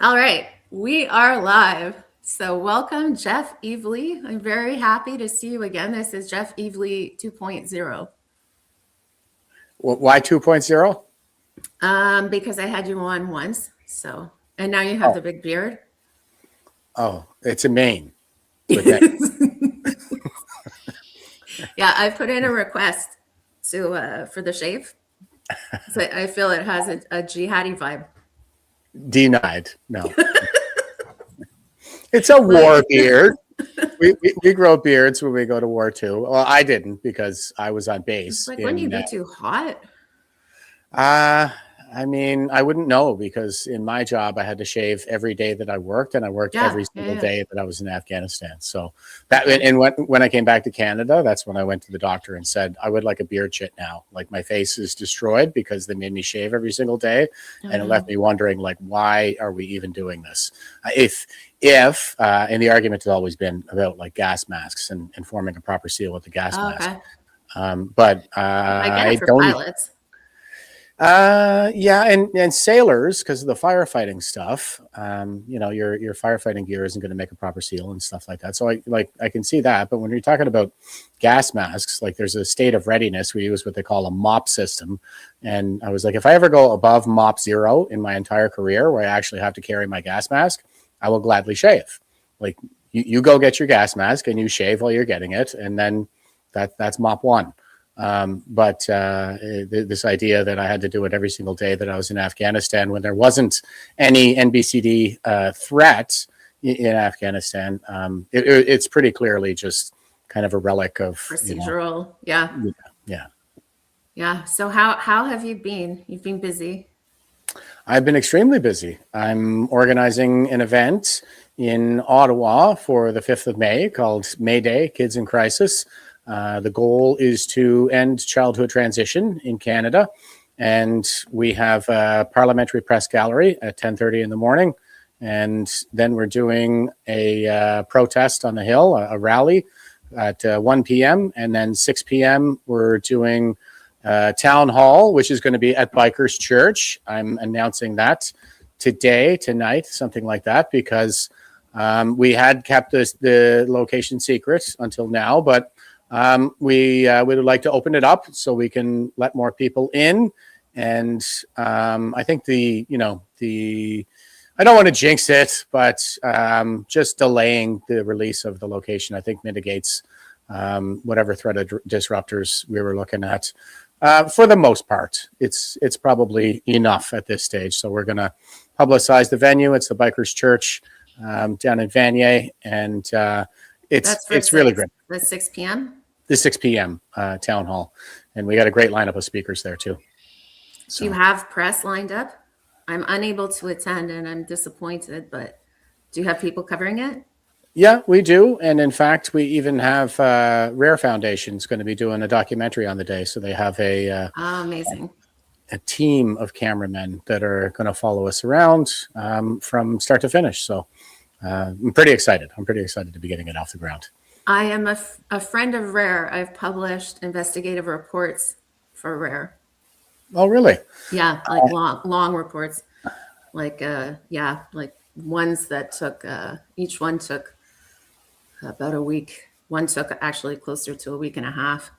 All right, we are live. So, welcome, Jeff Evely. I'm very happy to see you again. This is Jeff Evely 2.0. Why 2.0? Because I had you on once. So, and now you have Oh, the big beard. it's a Maine with that. Yeah, I put in a request to for the shave. So I feel it has a jihadi vibe. Denied. No, it's a Like, war beard. We grow beards when we go to war too. Well, I didn't because I was on it's base like, wouldn't you in. be too hot? Uh, I mean, I wouldn't know because in my job I had to shave every day that I worked, and I worked Yeah, every yeah, single yeah. day that I was in Afghanistan. So that Okay. and when I came back to Canada, that's when I went to the doctor and said I would like a beard chit now. Like my face is destroyed because they made me shave every single day, Oh and it left no. me wondering like why are we even doing this? If and the argument has always been about like gas masks and forming a proper seal with the gas Oh, mask. okay. But I get it I for don't. pilots. Yeah, and sailors because of the firefighting stuff. Your firefighting gear isn't going to make a proper seal and stuff like that. So I can see that. But when you're talking about gas masks, like there's a state of readiness. We use what they call a MOP system, and I was like, if I ever go above MOP 0 in my entire career, where I actually have to carry my gas mask, I will gladly shave. Like you go get your gas mask and you shave while you're getting it, and then that's MOP 1. But this idea that I had to do it every single day that I was in Afghanistan when there wasn't any NBCD threat in Afghanistan, it's pretty clearly just kind of a relic of, Procedural. Yeah. yeah, yeah. Yeah. So how have you been? You've been busy. I've been extremely busy. I'm organizing an event in Ottawa for the 5th of May called May Day Kids in Crisis. The goal is to end childhood transition in Canada. And we have a parliamentary press gallery at 10:30 in the morning. And then we're doing a protest on the Hill, a rally at 1 p.m. And then 6 p.m., we're doing town hall, which is going to be at Bikers Church. I'm announcing that tonight, something like that, because we had kept the location secret until now, but we would like to open it up so we can let more people in. And I think the I don't want to jinx it, but just delaying the release of the location, I think, mitigates whatever threat of disruptors we were looking at. For the most part, it's probably enough at this stage. So we're going to publicize the venue. It's the Bikers Church down in Vanier, and That's for it's really six great. the 6 p.m. The 6 p.m. Town hall, and we got a great lineup of speakers there too. Do you So have press lined up? I'm unable to attend and I'm disappointed, but do you have people covering it? yeah, we do, and in fact, we even have Rare Foundation's going to be doing a documentary on the day. So they have Oh, amazing. a team of cameramen that are going to follow us around from start to finish. So I'm pretty excited. I'm pretty excited to be getting it off the ground. I am a friend of Rare. I've published investigative reports for Rare. Oh, really? Yeah, like long reports. Like yeah, like ones that took each one took about a week. One took actually closer to a week and a half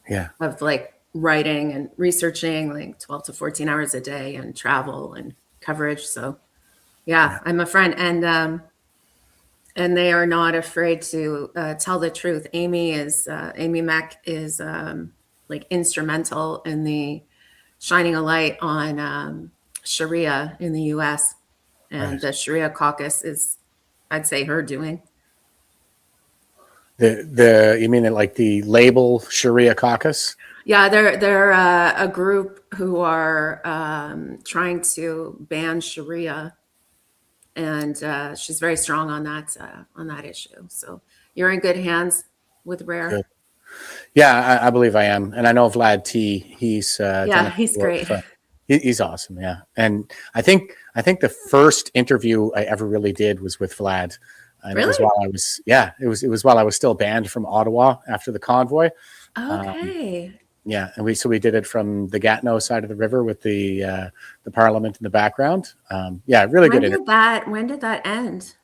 Yeah. of like writing and researching, like 12 to 14 hours a day, and travel and coverage. So yeah, Yeah. I'm a friend, and they are not afraid to tell the truth. Amy Mack is like instrumental in the shining a light on Sharia in the U.S. and Right. the Sharia caucus is, I'd say, her doing. The you mean it like the label Sharia caucus? Yeah, they're a group who are trying to ban Sharia, and she's very strong on that issue. So you're in good hands with Rare. Good. Yeah, I believe I am, and I know Vlad T. He's done Yeah, a he's tour. great. He's awesome. Yeah, and I think the first interview I ever really did was with Vlad, and it was Really? while I was, yeah, it was while I was still banned from Ottawa after the convoy. Um, Okay. Yeah, and we did it from the Gatineau side of the river with the Parliament in the background. Yeah, really good interview. When did that end?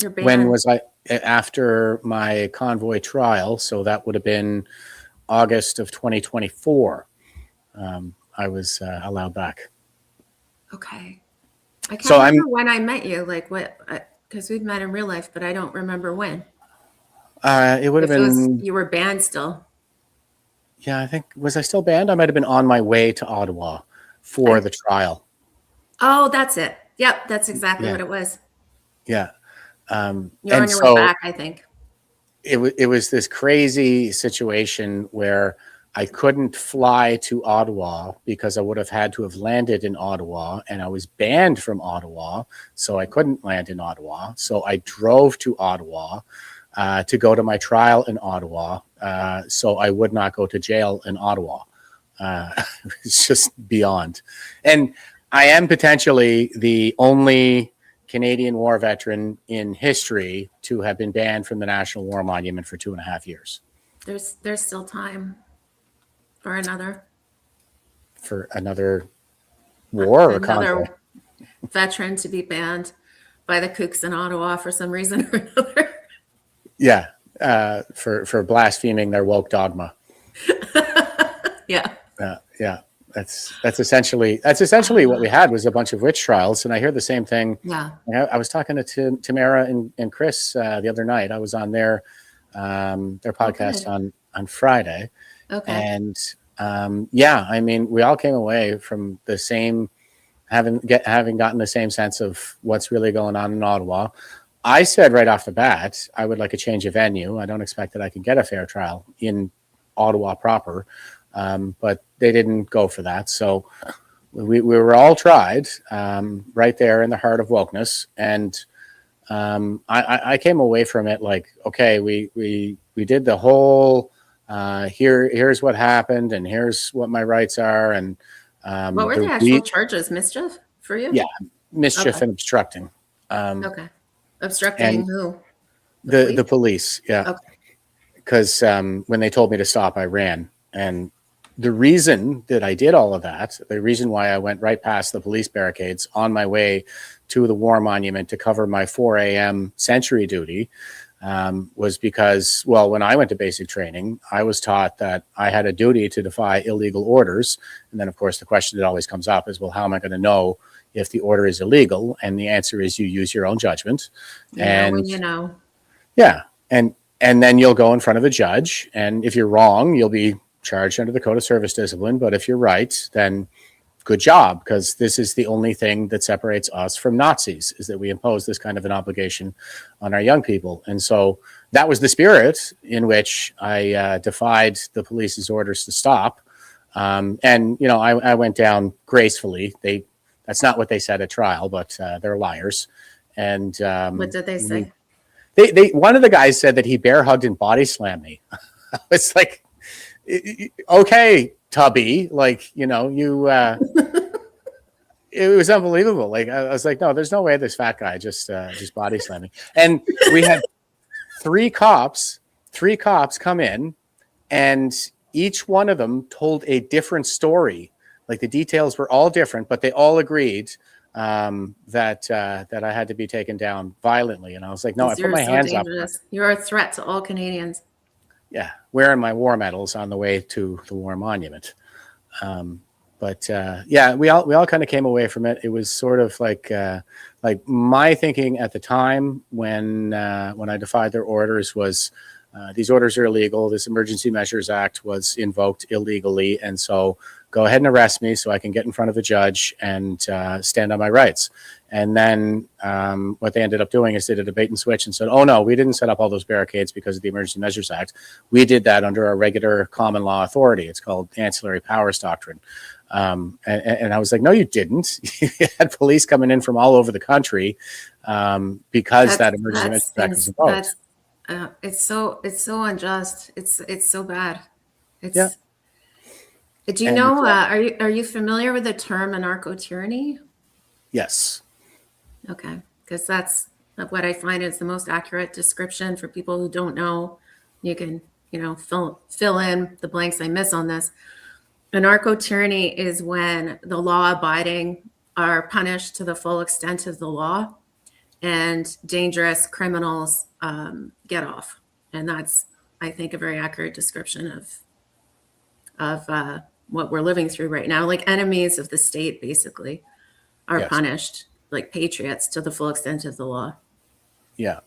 Your When ban? was I after my convoy trial? So that would have been August of 2024. I was allowed back. Okay. I can't So I'm. remember when I met you, like what, because we've met in real life, but I don't remember when. It would have If it was, been. you were banned still. Yeah, I think was I still banned? I might have been on my way to Ottawa for I, the trial. oh, that's it. Yep, that's exactly Yeah, what it was. yeah. You're on And your way so back, I think. it was this crazy situation where I couldn't fly to Ottawa because I would have had to have landed in Ottawa, and I was banned from Ottawa, so I couldn't land in Ottawa. So I drove to Ottawa to go to my trial in Ottawa, so I would not go to jail in Ottawa. It's just beyond. And I am potentially the only Canadian war veteran in history to have been banned from the National War Monument for 2.5 years There's still time for for another war or convoy. another veteran to be banned by the kooks in Ottawa for some reason or another. Yeah, for blaspheming their woke dogma. Yeah. Yeah, that's essentially what we had was a bunch of witch trials, and I hear the same thing. Yeah. I was talking to Tamara and Chris the other night. I was on their Oh, podcast good. on Friday, Okay. and yeah, I mean, we all came away from the same having gotten the same sense of what's really going on in Ottawa. I said right off the bat, I would like a change of venue. I don't expect that I can get a fair trial in Ottawa proper, but they didn't go for that. So we were all tried right there in the heart of wokeness, and I came away from it like, okay, we did the whole here's what happened, and here's what my rights are, and What were the actual charges? Mischief for you? yeah, mischief Okay. and obstructing, Okay. Obstructing and who? The the police? police, yeah, Okay. because when they told me to stop, I ran, and the reason that I did all of that, the reason why I went right past the police barricades on my way to the war monument to cover my 4 a.m. sentry duty was because, well, when I went to basic training, I was taught that I had a duty to defy illegal orders. And then, of course, the question that always comes up is, well, how am I going to know if the order is illegal? And the answer is you use your own judgment. You know when And you know. yeah, and then you'll go in front of a judge. And if you're wrong, you'll be charged under the Code of Service Discipline. But if you're right, then good job, because this is the only thing that separates us from Nazis, is that we impose this kind of an obligation on our young people. And so that was the spirit in which I defied the police's orders to stop. And, you know, I went down gracefully. That's not what they said at trial, but they're liars. And What did they say? one of the guys said that he bear hugged and body slammed me. It's like, okay, Tubby, like, you know, it was unbelievable. Like I was like, no, there's no way this fat guy just body slammed me. And we had three cops come in, and each one of them told a different story. Like the details were all different, but they all agreed that I had to be taken down violently. And I was like, no, I put You're my so hands up. dangerous. You're a threat to all Canadians. Yeah, wearing my war medals on the way to the war monument. But yeah, we all kind of came away from it. It was sort of like my thinking at the time when I defied their orders was these orders are illegal. This Emergency Measures Act was invoked illegally, and so go ahead and arrest me so I can get in front of a judge and stand on my rights. And then what they ended up doing is they did a bait and switch and said, oh, no, we didn't set up all those barricades because of the Emergency Measures Act. We did that under a regular common law authority. It's called ancillary powers doctrine. And I was like, no, you didn't. You had police coming in from all over the country because that Emergency Measures Act was invoked. It's so unjust. It's so bad. Yeah. Do you know? Are you familiar with the term anarcho-tyranny? Yes. Okay, because that's what I find is the most accurate description for people who don't know. You can fill in the blanks I miss on this. Anarcho tyranny is when the law abiding are punished to the full extent of the law, and dangerous criminals get off. And that's, I think, a very accurate description of what we're living through right now. Like enemies of the state, basically, are Yes. punished like patriots to the full extent of the law. Yeah.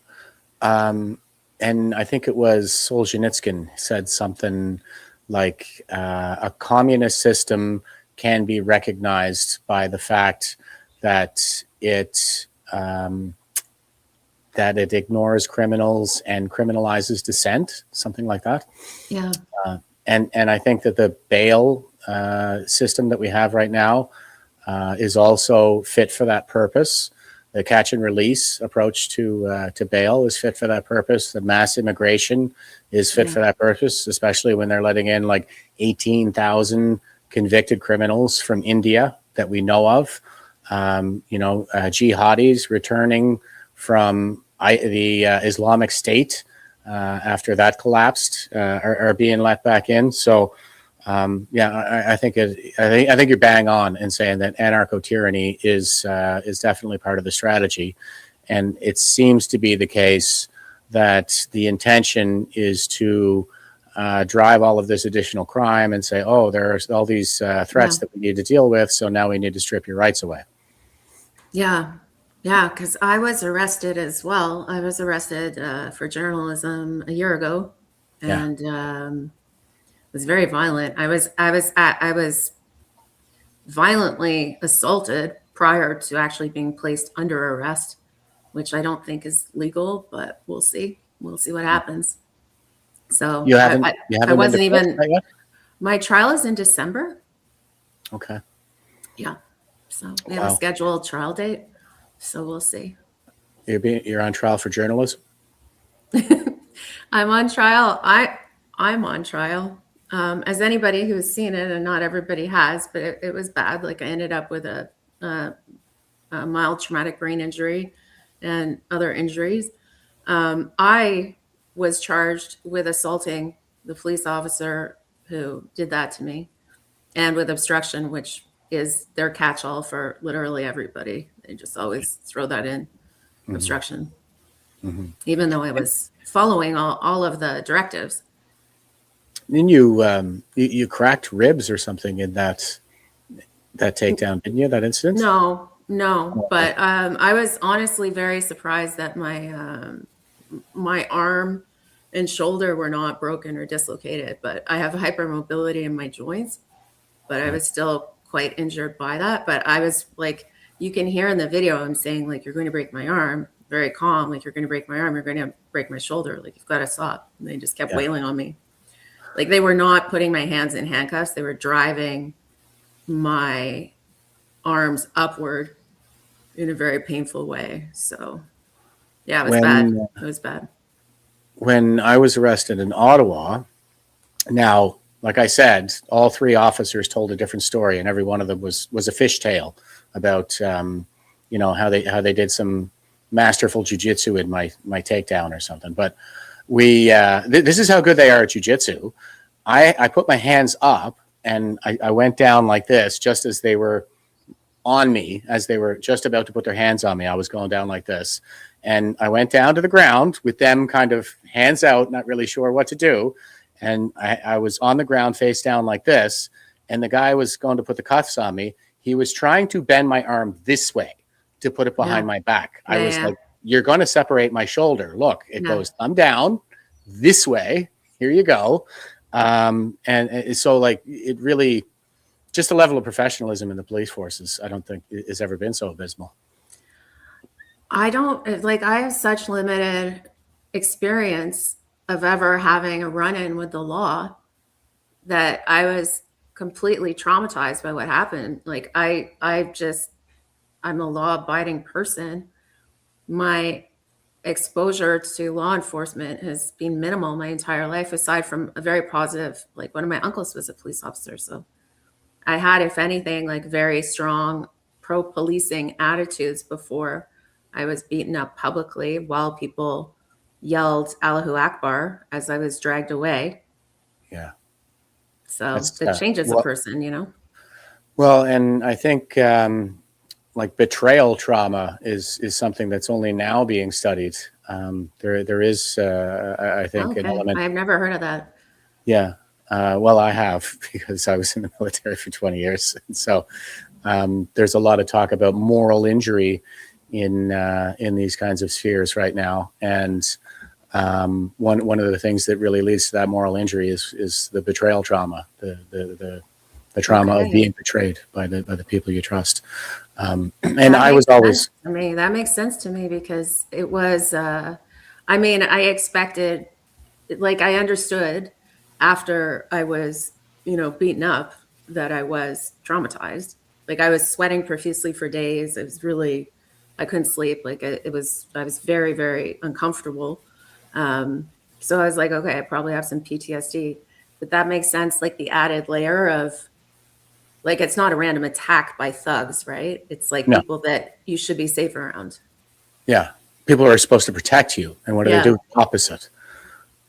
And I think it was Solzhenitsyn said something like a communist system can be recognized by the fact that it ignores criminals and criminalizes dissent, something like that. Yeah. And I think that the bail system that we have right now is also fit for that purpose. The catch and release approach to bail is fit for that purpose. The mass immigration is fit for that purpose, especially when they're letting in like 18,000 convicted criminals from India that we know of. Jihadis returning from the Islamic State after that collapsed are being let back in. So I think you're bang on in saying that anarcho tyranny is definitely part of the strategy, and it seems to be the case that the intention is to drive all of this additional crime and say, oh, there's all these threats that we need to deal with, so now we need to strip your rights away. Yeah. Yeah, because I was arrested as well. I was arrested for journalism a year ago, and it was very violent. I was violently assaulted prior to actually being placed under arrest, which I don't think is legal, but we'll see. We'll see what happens. So You haven't I wasn't been to court even. yet? My trial is in December. Okay. Yeah, so we have a scheduled trial date. So we'll see. You're on trial for journalism? I'm on trial. I'm on trial. As anybody who's seen it, and not everybody has, but it was bad. Like I ended up with a mild traumatic brain injury and other injuries. I was charged with assaulting the police officer who did that to me, and with obstruction, which is their catch-all for literally everybody. They just always throw that in, obstruction, even though I was following all of the directives. Then you cracked ribs or something in that takedown, didn't you? That incident? No, but I was honestly very surprised that my arm and shoulder were not broken or dislocated. But I have hypermobility in my joints, but I was still quite injured by that. But I was like, you can hear in the video, I'm saying like, you're going to break my arm, very calm, like you're going to break my arm, you're going to break my shoulder, like you've got to stop. And they just kept wailing on me. Like they were not putting my hands in handcuffs. They were driving my arms upward in a very painful way. So yeah, it was bad. It was bad. When I was arrested in Ottawa, now, like I said, all three officers told a different story, and every one of them was a fishtail about how they did some masterful jujitsu in my takedown or something. But this is how good they are at jujitsu. I put my hands up and I went down like this, just as they were on me, as they were just about to put their hands on me. I was going down like this, and I went down to the ground with them kind of hands out, not really sure what to do. And I was on the ground face down like this, and the guy was going to put the cuffs on me. He was trying to bend my arm this way to put it behind my back. I was like, you're going to separate my shoulder. Look, it goes thumb down this way. Here you go. And so like it really, just the level of professionalism in the police forces, I don't think has ever been so abysmal. I have such limited experience of ever having a run-in with the law that I was completely traumatized by what happened. Like I'm a law-abiding person. My exposure to law enforcement has been minimal my entire life, aside from a very positive, like one of my uncles was a police officer. So I had, if anything, like very strong pro-policing attitudes before I was beaten up publicly while people yelled Allahu Akbar as I was dragged away. Yeah. So That's, it changes a well, person, you know? well, and I think like betrayal trauma is something that's only now being studied. There is, I think, an Okay. element. I've never heard of that. Yeah. Well, I have because I was in the military for 20 years. And so there's a lot of talk about moral injury in these kinds of spheres right now. And one of the things that really leads to that moral injury is the betrayal trauma, the trauma of being betrayed by the people you trust. And I was always, that makes sense to me because it was, I mean, I expected, like, I understood after I was, you know, beaten up that I was traumatized. Like, I was sweating profusely for days. It was really, I couldn't sleep. Like, I was very, very uncomfortable. So I was like, okay, I probably have some PTSD, but that makes sense. Like the added layer of, like, it's not a random attack by thugs, right? It's like no, people that you should be safe around. yeah, people are supposed to protect you, and what do they do? The opposite.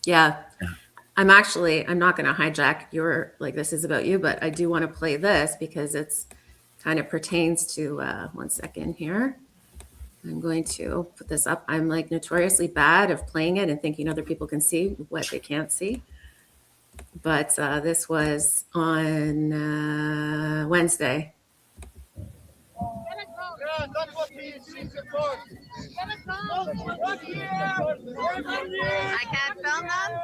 Yeah. I'm not going to hijack your, like, this is about you, but I do want to play this because it's kind of pertains to, 1 second here. I'm going to put this up. I'm like notoriously bad of playing it and thinking other people can see what they can't see. But this was on Wednesday. I can't film them.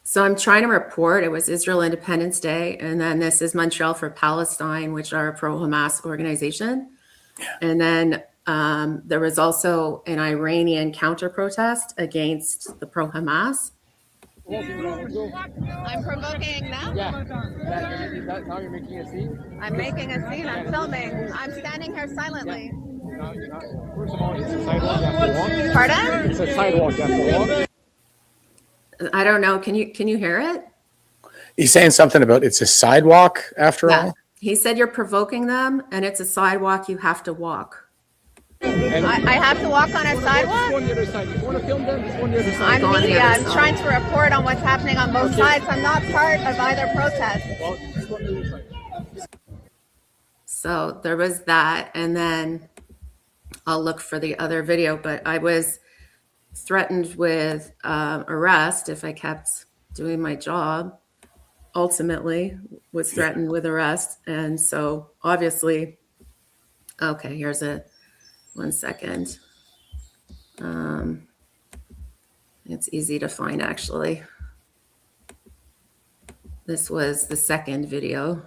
So I'm trying to report. It was Israel Independence Day, and then this is Montreal for Palestine, which are a pro-Hamas organization. And then there was also an Iranian counter-protest against the pro-Hamas. I'm provoking them? Yeah. Now you're making a scene? I'm making a scene. I'm filming. I'm standing here silently. No, you're not. First of all, it's a sidewalk you have to walk. Pardon? It's a sidewalk you have to walk. I don't know. Can you hear it? He's saying something about it's a sidewalk after all? He said you're provoking them and it's a sidewalk you have to walk. I have to walk on a sidewalk? Go on the other side. If you want to film them, just go on the other side. I'm media. I'm trying to report on what's happening on both sides. I'm not part of either protest. Well, just go on the other side. So there was that, and then I'll look for the other video, but I was threatened with arrest if I kept doing my job. Ultimately was threatened with arrest. And so obviously, okay, here's a 1 second. It's easy to find, actually. This was the second video.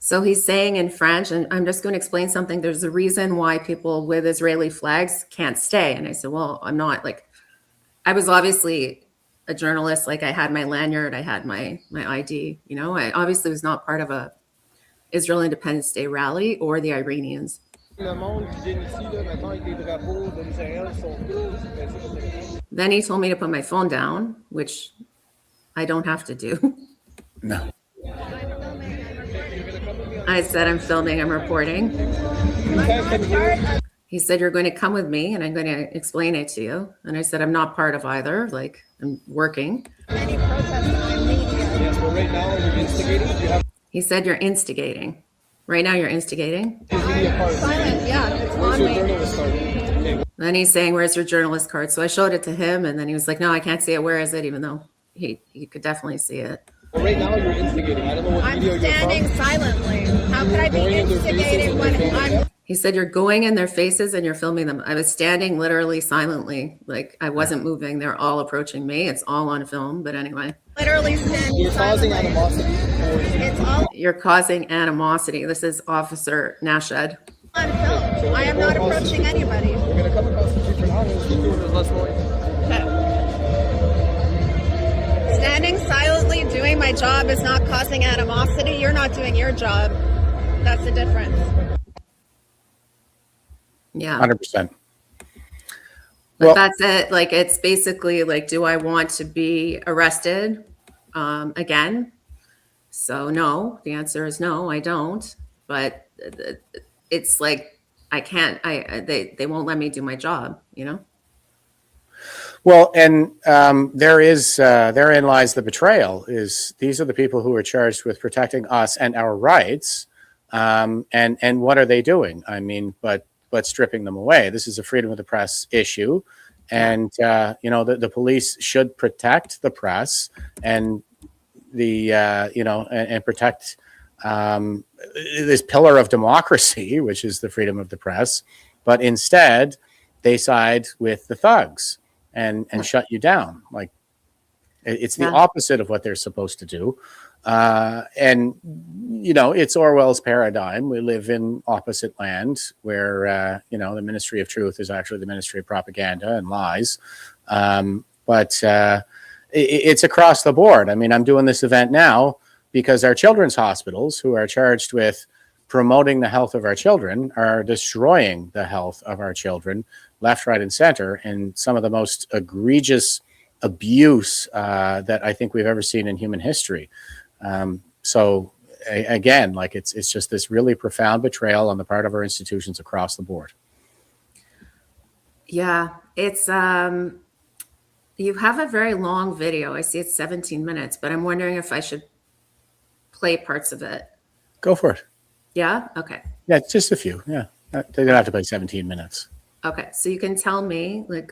So he's saying in French, and I'm just going to explain something. There's a reason why people with Israeli flags can't stay. And I said, well, I'm not, like, I was obviously a journalist. Like, I had my lanyard, I had my ID, you know, I obviously was not part of a Israel Independence Day rally or the Iranians. Then he told me to put my phone down, which I don't have to do. No. I said, I'm filming, I'm reporting. He said, you're going to come with me and I'm going to explain it to you. And I said, I'm not part of either. Like, I'm working. He said, you're instigating. Right now, you're instigating. Silent, yeah, it's on me. Then he's saying, where's your journalist card? So I showed it to him, and then he was like, no, I can't see it. Where is it? Even though he could definitely see it. Well, right now, you're instigating. I don't know what video you're from. I'm standing silently. How could I be instigating when I'm... He said, you're going in their faces and you're filming them. I was standing literally silently. Like, I wasn't moving. They're all approaching me. It's all on film, but anyway. Literally standing You're silently. Causing animosity. It's all... You're causing animosity. This is Officer Nashed. On film. So I am not approaching anybody. We're going to come across the street for now and we'll keep doing this less noise. Okay. Standing silently doing my job is not causing animosity. You're not doing your job. That's the difference. Yeah. 100%. But well, that's it. Like, it's basically like, do I want to be arrested again? So no, the answer is no, I don't. But it's like, I can't, they won't let me do my job, you know? Well, and therein lies the betrayal. Is these are the people who are charged with protecting us and our rights, and what are they doing? I mean, but stripping them away. This is a freedom of the press issue, Yeah. and the police should protect the press and and protect this pillar of democracy, which is the freedom of the press. But instead, they side with the thugs and shut you down. Like, it's the Yeah. opposite of what they're supposed to do. And it's Orwell's paradigm. We live in opposite land where the Ministry of Truth is actually the Ministry of Propaganda and lies. But it's across the board. I mean, I'm doing this event now because our children's hospitals, who are charged with promoting the health of our children, are destroying the health of our children left, right, and center, and some of the most egregious abuse that I think we've ever seen in human history. So again, like it's just this really profound betrayal on the part of our institutions across the board. Yeah, it's you have a very long video. I see it's 17 minutes, but I'm wondering if I should play parts of it. Go for it. Yeah? Okay. Yeah, just a few. Yeah. They don't have to play 17 minutes. Okay. So you can tell me, here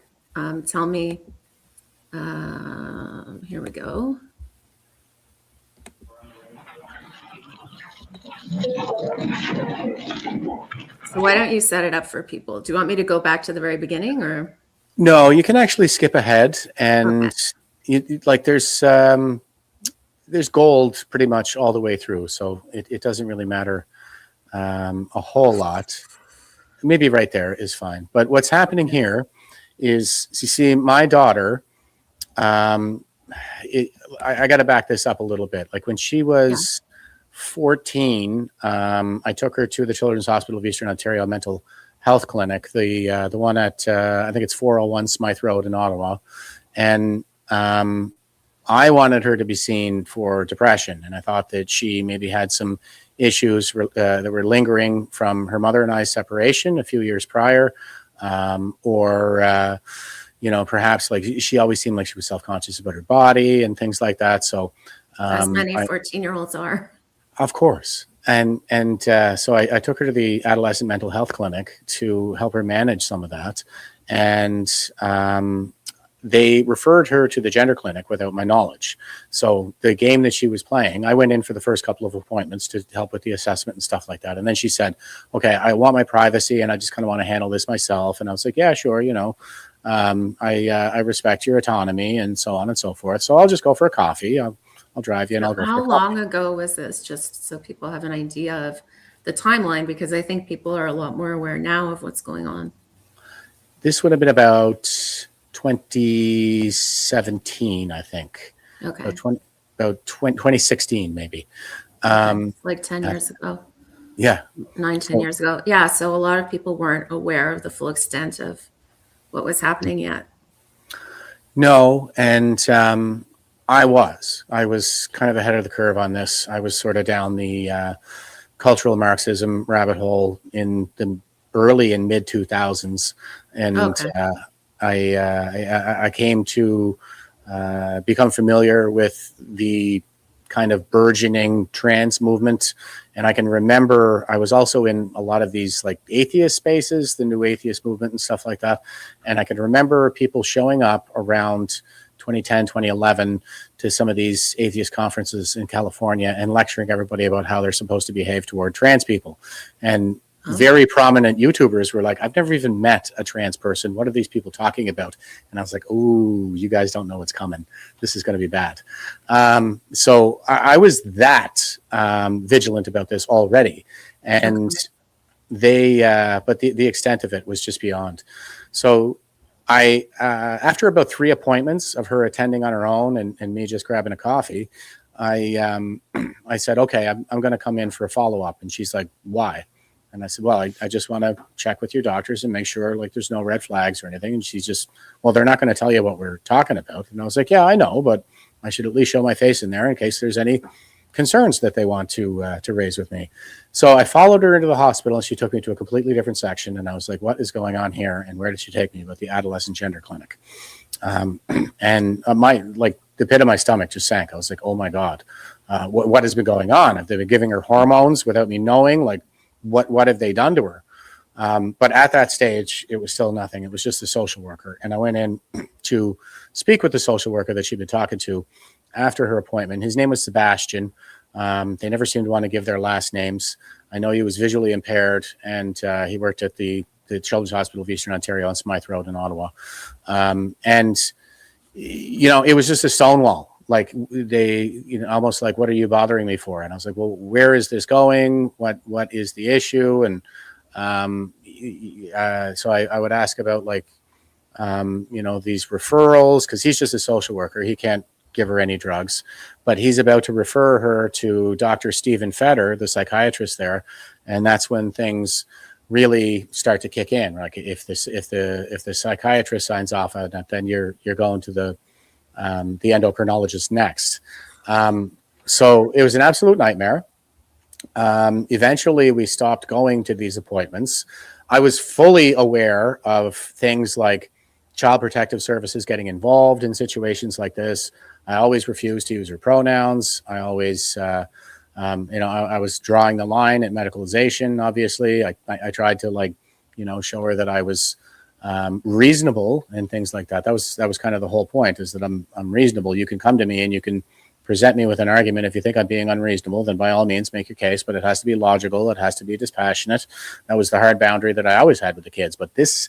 we go. So why don't you set it up for people? Do you want me to go back to the very beginning, or? No, you can actually skip ahead, and there's gold pretty much all the way through, so it doesn't really matter a whole lot. Maybe right there is fine. But what's happening here is, you see, my daughter, I got to back this up a little bit. Like when she was 14, I took her to the Children's Hospital of Eastern Ontario Mental Health Clinic, the one at I think it's 401 Smythe Road in Ottawa, and I wanted her to be seen for depression, and I thought that she maybe had some issues that were lingering from her mother and I's separation a few years prior, or perhaps like she always seemed like she was self-conscious about her body and things like that. So as many 14-year-olds are. Of course. And so I took her to the adolescent mental health clinic to help her manage some of that. And they referred her to the gender clinic without my knowledge. So the game that she was playing, I went in for the first couple of appointments to help with the assessment and stuff like that. And then she said, okay, I want my privacy and I just kind of want to handle this myself. And I was like, yeah, sure. I respect your autonomy and so on and so forth. So I'll just go for a coffee. I'll drive you and I'll go. How long ago was this? Just so people have an idea of the timeline, because I think people are a lot more aware now of what's going on. This would have been about 2017, I think. Okay. About 2016, maybe. Like 10 years ago. Yeah. 10 years ago. Yeah. So a lot of people weren't aware of the full extent of what was happening yet. No. And I was kind of ahead of the curve on this. I was sort of down the cultural Marxism rabbit hole in the early and mid 2000s. And I came to become familiar with the kind of burgeoning trans movement. And I can remember I was also in a lot of these like atheist spaces, the new atheist movement and stuff like that. And I can remember people showing up around 2010, 2011 to some of these atheist conferences in California and lecturing everybody about how they're supposed to behave toward trans people. And very prominent YouTubers were like, I've never even met a trans person. What are these people talking about? And I was like, ooh, you guys don't know what's coming. This is going to be bad. So I was that vigilant about this already. And but the extent of it was just beyond. So I, after about 3 appointments of her attending on her own and me just grabbing a coffee, I said, okay, I'm going to come in for a follow-up. And she's like, why? And I said, well, I just want to check with your doctors and make sure like there's no red flags or anything. And she's just, well, they're not going to tell you what we're talking about. And I was like, yeah, I know, but I should at least show my face in there in case there's any concerns that they want to raise with me. So I followed her into the hospital, and she took me to a completely different section. And I was like, "What is going on here?" And where did she take me? About the adolescent gender clinic. And the pit of my stomach just sank. I was like, "Oh my God, what has been going on? Have they been giving her hormones without me knowing? Like, what have they done to her?" But at that stage, it was still nothing. It was just a social worker. And I went in to speak with the social worker that she'd been talking to after her appointment. His name was Sebastian. They never seemed to want to give their last names. I know he was visually impaired, and he worked at the Children's Hospital of Eastern Ontario on Smythe Road in Ottawa. And, it was just a stonewall. Like they, almost like, "What are you bothering me for?" And I was like, "Well, where is this going? What is the issue?" And so I would ask about these referrals, because he's just a social worker. He can't give her any drugs, but he's about to refer her to Dr. Stephen Fetter, the psychiatrist there. And that's when things really start to kick in. Like if the psychiatrist signs off on it, then you're going to the endocrinologist next. So it was an absolute nightmare. Eventually we stopped going to these appointments. I was fully aware of things like Child Protective Services getting involved in situations like this. I always refused to use her pronouns. I always, I was drawing the line at medicalization. Obviously, I tried to show her that I was reasonable and things like that. That was kind of the whole point, is that I'm reasonable. You can come to me and you can present me with an argument. If you think I'm being unreasonable, then by all means make your case, but it has to be logical. It has to be dispassionate. That was the hard boundary that I always had with the kids, but this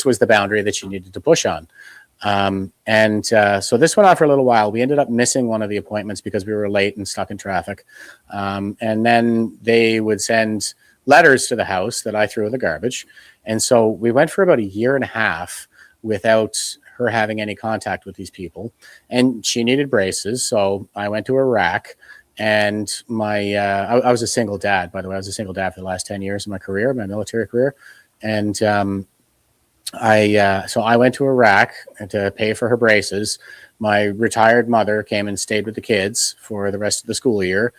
was the boundary that you needed to push on. So this went on for a little while. We ended up missing one of the appointments because we were late and stuck in traffic. And then they would send letters to the house that I threw in the garbage. And so we went for about a year and a half without her having any contact with these people. And she needed braces. So I went to Iraq, and I was a single dad, by the way. I was a single dad for the last 10 years of my career, my military career. And, so I went to Iraq to pay for her braces. My retired mother came and stayed with the kids for the rest of the school year.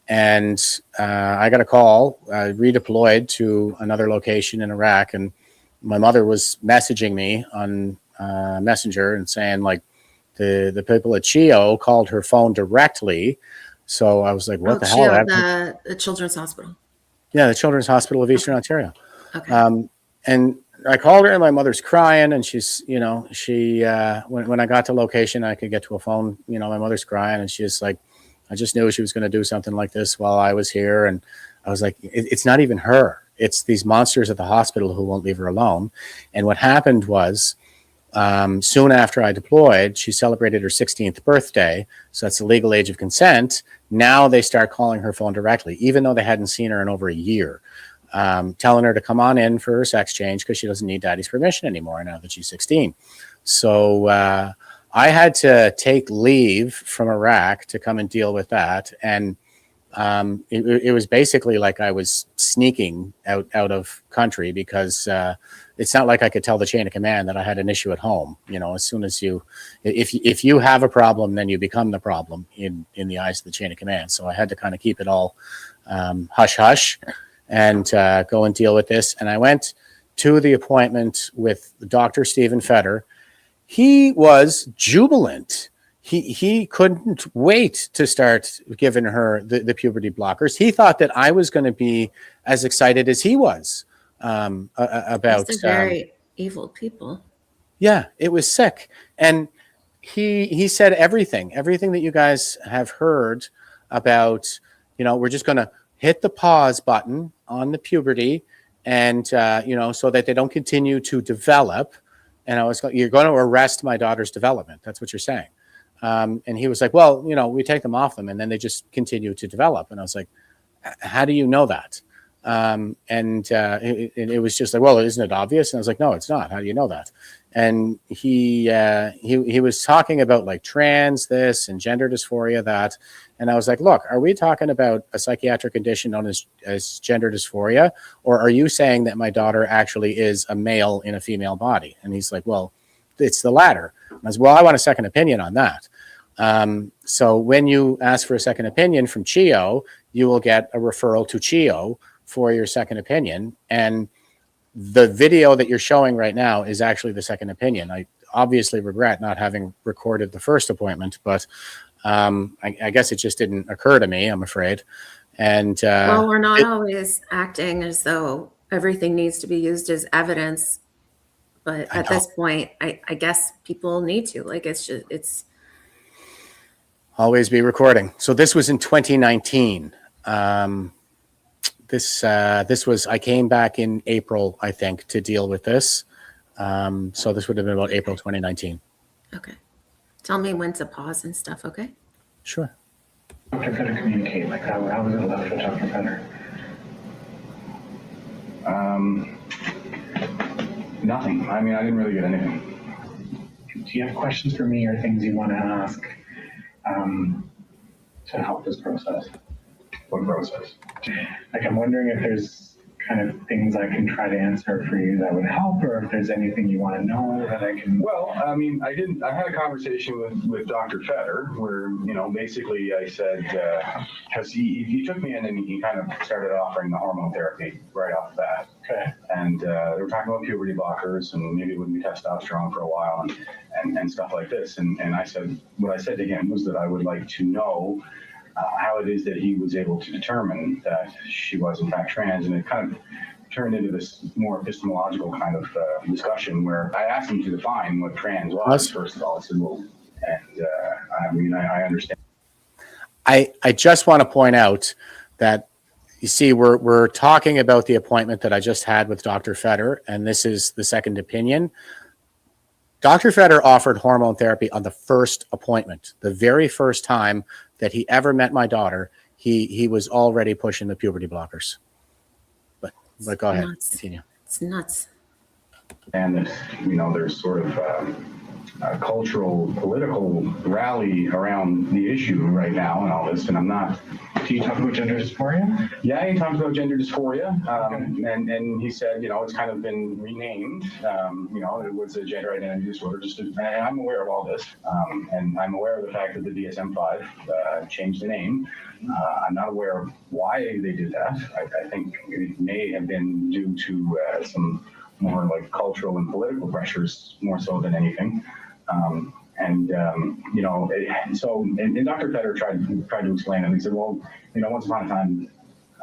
And I got a call, redeployed to another location in Iraq. And my mother was messaging me on Messenger and saying, like, the people at CHIO called her phone directly. So I was like, what the hell happened? The Children's Hospital. Yeah, the Children's Hospital of Eastern Ontario. Okay. And I called her, and my mother's crying, and she's, when I got to location, I could get to a phone, my mother's crying, and she's like, I just knew she was going to do something like this while I was here. And I was like, it's not even her. It's these monsters at the hospital who won't leave her alone. And what happened was, soon after I deployed, she celebrated her 16th birthday. So that's the legal age of consent. Now they start calling her phone directly, even though they hadn't seen her in over a year. Telling her to come on in for her sex change because she doesn't need daddy's permission anymore now that she's 16. So I had to take leave from Iraq to come and deal with that. And it was basically like I was sneaking out of country, because it's not like I could tell the chain of command that I had an issue at home. As soon as if you have a problem, then you become the problem in the eyes of the chain of command. So I had to kind of keep it all hush hush and go and deal with this. And I went to the appointment with Dr. Stephen Fetter. He was jubilant. He couldn't wait to start giving her the puberty blockers. He thought that I was going to be as excited as he was about. These are very evil people. Yeah, it was sick. And he said everything that you guys have heard about, we're just going to hit the pause button on the puberty, and, so that they don't continue to develop. And you're going to arrest my daughter's development. That's what you're saying. And he was like, well, we take them off them and then they just continue to develop. And I was like, how do you know that? It was just like, well, isn't it obvious? And I was like, no, it's not. How do you know that? And he was talking about like trans this and gender dysphoria that. And I was like, look, are we talking about a psychiatric condition known as gender dysphoria? Or are you saying that my daughter actually is a male in a female body? And he's like, well, it's the latter. And I was, well, I want a second opinion on that. So when you ask for a second opinion from CHEO, you will get a referral to CHEO for your second opinion. And the video that you're showing right now is actually the second opinion. I obviously regret not having recorded the first appointment, but I guess it just didn't occur to me, I'm afraid. And well, we're not always acting as though everything needs to be used as evidence. But I at know. this point, I guess people need to. Like, it's Always be recording. So this was in 2019. This was, I came back in April, I think, to deal with this. So this would have been about April 2019. okay. Tell me when to pause and stuff, okay? Sure. Dr. Fetter communicate? Like, how was it left with Dr. Fetter? Nothing. I mean, I didn't really get anything. Do you have questions for me or things you want to ask to help this process? What process? Like, I'm wondering if there's kind of things I can try to answer for you that would help, or if there's anything you want to know that I can. Well, I mean, I had a conversation with Dr. Fetter where, basically I said, because he took me in and he kind of started offering the hormone therapy right off the bat. Okay. And they were talking about puberty blockers and maybe it wouldn't be testosterone for a while and stuff like this. And I said, what I said to him was that I would like to know how it is that he was able to determine that she was in fact trans, and it kind of turned into this more epistemological kind of discussion where I asked him to define what trans was. First of all, I said, well, and I mean, I understand. I just want to point out that, you see, we're talking about the appointment that I just had with Dr. Fetter, and this is the second opinion. Dr. Fetter offered hormone therapy on the first appointment, the very first time that he ever met my daughter. He was already pushing the puberty blockers. But go ahead, continue. It's nuts. And that, there's sort of a cultural, political rally around the issue right now and all this, and I'm not. Do you talk about gender dysphoria? Yeah, he talks about gender dysphoria, and he said, it's kind of been renamed. It was a gender identity disorder. And I'm aware of all this, and I'm aware of the fact that the DSM-5 changed the name. I'm not aware of why they did that. I think it may have been due to some more like cultural and political pressures, more so than anything. And Dr. Fetter tried to explain it. He said, well, once upon a time,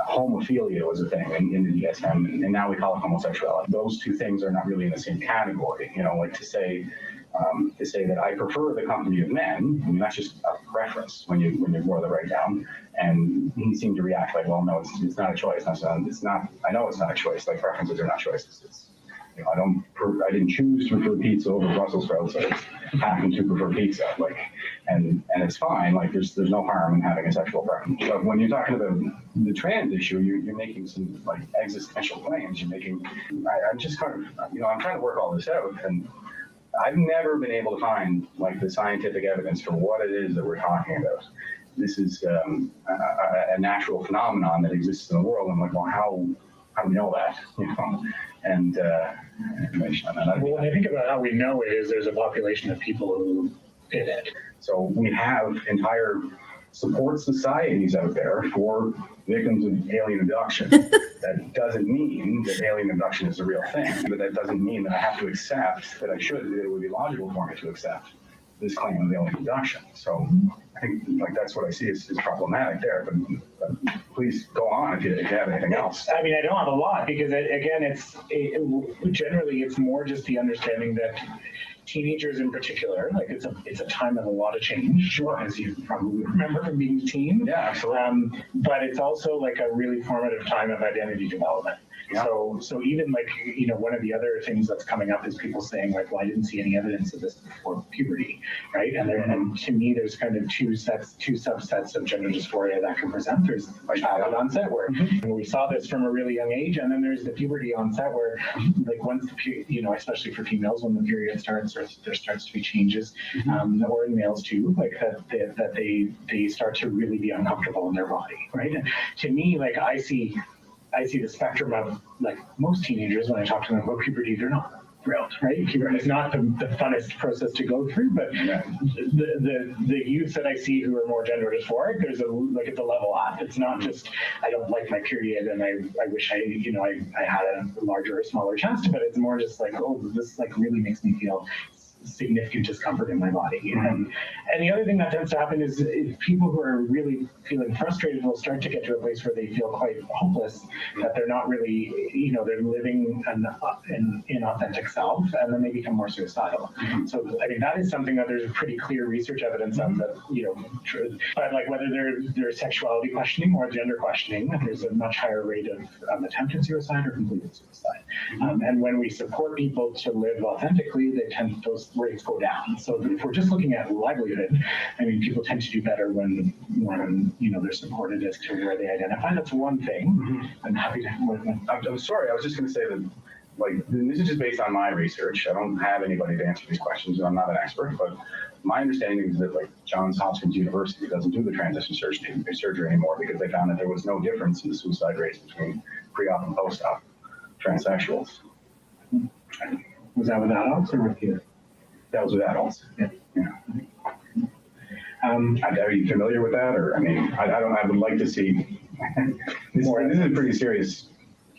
homophilia was a thing in the DSM, and now we call it homosexuality. Those two things are not really in the same category. Like to say that I prefer the company of men, I mean, that's just a preference when you boil the right down. And he seemed to react like, well, no, it's not a choice. It's not. I know it's not a choice. Like preferences are not choices. I didn't choose to prefer pizza over Brussels sprouts. I happen to prefer pizza. And it's fine. Like there's no harm in having a sexual preference. But when you're talking about the trans issue, you're making some like existential claims. I'm just kind of, I'm trying to work all this out, and I've never been able to find like the scientific evidence for what it is that we're talking about. This is a natural phenomenon that exists in the world. I'm like, well, how do we know that? And information on that. Well, when I think about how we know it is there's a population of people who did it. So we have entire support societies out there for victims of alien abduction. That doesn't mean that alien abduction is a real thing, but that doesn't mean that I have to accept that it would be logical for me to accept this claim of alien abduction. So I think like that's what I see is problematic there. But please go on if you have anything else. I mean, I don't have a lot because generally it's more just the understanding that teenagers in particular, like it's a time of a lot of change, sure, as you probably remember from being a teen. Yeah, absolutely. But it's also like a really formative time of identity development. Yeah. So even like, one of the other things that's coming up is people saying like, well, I didn't see any evidence of this before puberty, right? And to me, there's kind of two subsets of gender dysphoria that can present. There's childhood onset where we saw this from a really young age, and then there's the puberty onset where like once the especially for females, when the period starts, or there starts to be changes, or in males too, like that they start to really be uncomfortable in their body, right? And to me, like I see the spectrum of like most teenagers when I talk to them about puberty, they're not thrilled, right? Puberty is not the funnest process to go through, but the youth that I see who are more gender dysphoric, there's it's a level up. It's not just I don't like my period and I wish I had a larger or smaller chest, but it's more just like, oh, this like really makes me feel significant discomfort in my body. And the other thing that tends to happen is people who are really feeling frustrated will start to get to a place where they feel quite hopeless, that they're not really, they're living an inauthentic self, and then they become more suicidal. So I mean, that is something that there's pretty clear research evidence of that, but like whether they're sexuality questioning or gender questioning, there's a much higher rate of attempted suicide or completed suicide. And when we support people to live authentically, those rates go down. So if we're just looking at livelihood, I mean, people tend to do better when they're supported as to where they identify. That's one thing. I'm happy to. I'm sorry. I was just going to say that, like, this is just based on my research. I don't have anybody to answer these questions. I'm not an expert, but my understanding is that, like, Johns Hopkins University doesn't do the transition surgery anymore because they found that there was no difference in the suicide rates between pre-op and post-op transsexuals. Was that with adults or with kids? That was with adults. Yeah. Are you familiar with that? Or, I mean, I would like to see this is a pretty serious.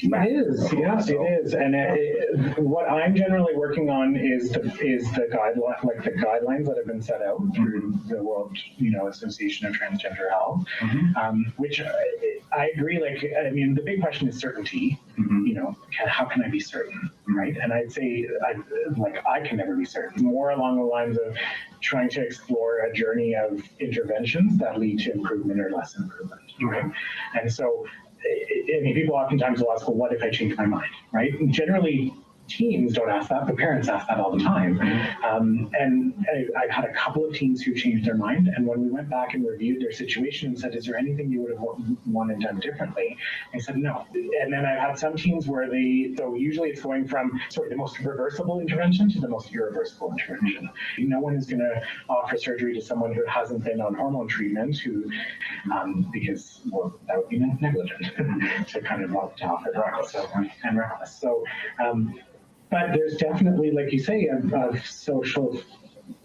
It is, yes, it is. And what I'm generally working on is the guidelines that have been set out through the World, Association of Transgender Health, which I agree. Like, I mean, the big question is certainty. How can I be certain, right? And I'd say, I can never be certain. More along the lines of trying to explore a journey of interventions that lead to improvement or less improvement, right? And so, I mean, people oftentimes will ask, well, what if I change my mind, right? And generally, teens don't ask that, but parents ask that all the time. And I've had a couple of teens who changed their mind. And when we went back and reviewed their situation and said, is there anything you would have wanted done differently? They said no. And then I've had some teens where so usually it's going from sort of the most reversible intervention to the most irreversible intervention. No one is going to offer surgery to someone who hasn't been on hormone treatment, because that would be negligent to kind of offer that. And reckless. So, but there's definitely, like you say, a social,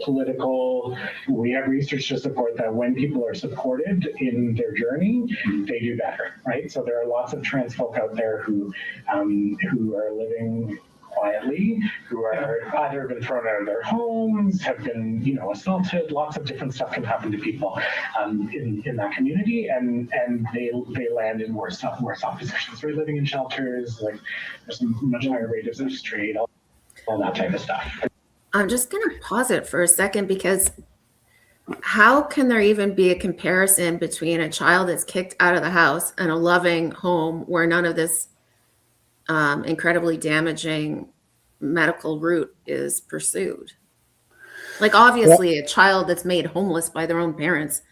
political, we have research to support that when people are supported in their journey, they do better, right? So there are lots of trans folk out there who are living quietly, who are either been thrown out of their homes, have been, assaulted. Lots of different stuff can happen to people in that community, and they land in worse off positions. We're living in shelters, like there's a much higher rate of sex trade, all that type of stuff. I'm just going to pause it for a second, because how can there even be a comparison between a child that's kicked out of the house and a loving home where none of this incredibly damaging medical route is pursued? Like, obviously, a child that's made homeless by their own parents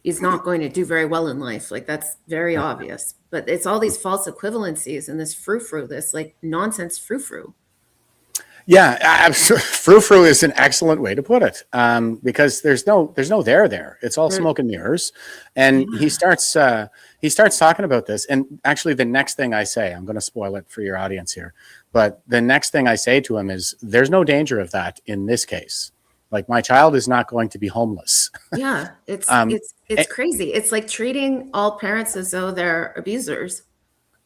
is not going to do very well in life. Like, that's very obvious. But it's all these false equivalencies and this frou-frou, this like nonsense frou-frou. Yeah, absolutely. Frou-frou is an excellent way to put it, because there's no there. It's all smoke and mirrors. And he starts talking about this. And actually, the next thing I say, I'm going to spoil it for your audience here, but the next thing I say to him is, there's no danger of that in this case. Like, my child is not going to be homeless. Yeah, it's crazy. It's like treating all parents as though they're abusers.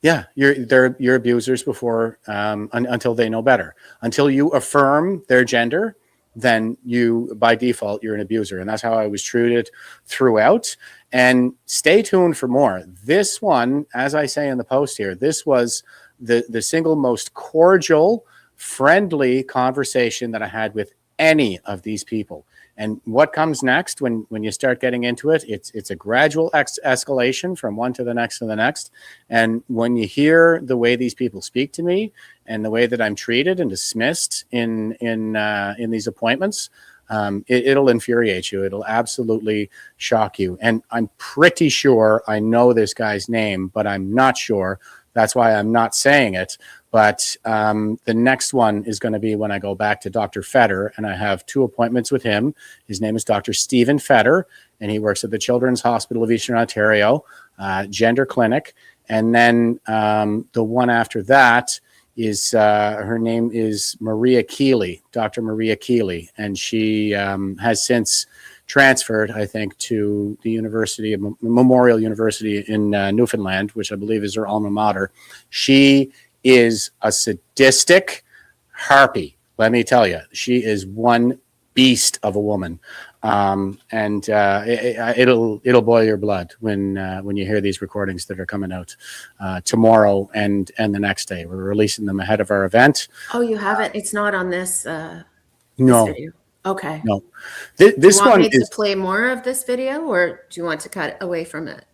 Yeah, you're abusers before until they know better. Until you affirm their gender, then by default you're an abuser, and that's how I was treated throughout. And stay tuned for more. This one, as I say in the post here, this was the single most cordial, friendly conversation that I had with any of these people. And what comes next when you start getting into it, it's a gradual escalation from one to the next to the next. And when you hear the way these people speak to me and the way that I'm treated and dismissed in these appointments, it'll infuriate you. It'll absolutely shock you. And I'm pretty sure I know this guy's name, but I'm not sure. That's why I'm not saying it. But the next one is going to be when I go back to Dr. Fetter, and I have 2 appointments with him. His name is Dr. Stephen Fetter, and he works at the Children's Hospital of Eastern Ontario, Gender Clinic. And then the one after that is her name is Maria Keeley, Dr. Maria Keeley, and she has since transferred, I think, to the University of Memorial University in Newfoundland, which I believe is her alma mater. She is a sadistic harpy. Let me tell you, she is one beast of a woman, and it'll boil your blood when you hear these recordings that are coming out tomorrow and the next day. We're releasing them ahead of our event. Oh, you haven't? It's not on this this No, video. Okay. no. Do This you want one me is to play more of this video, or do you want to cut away from it?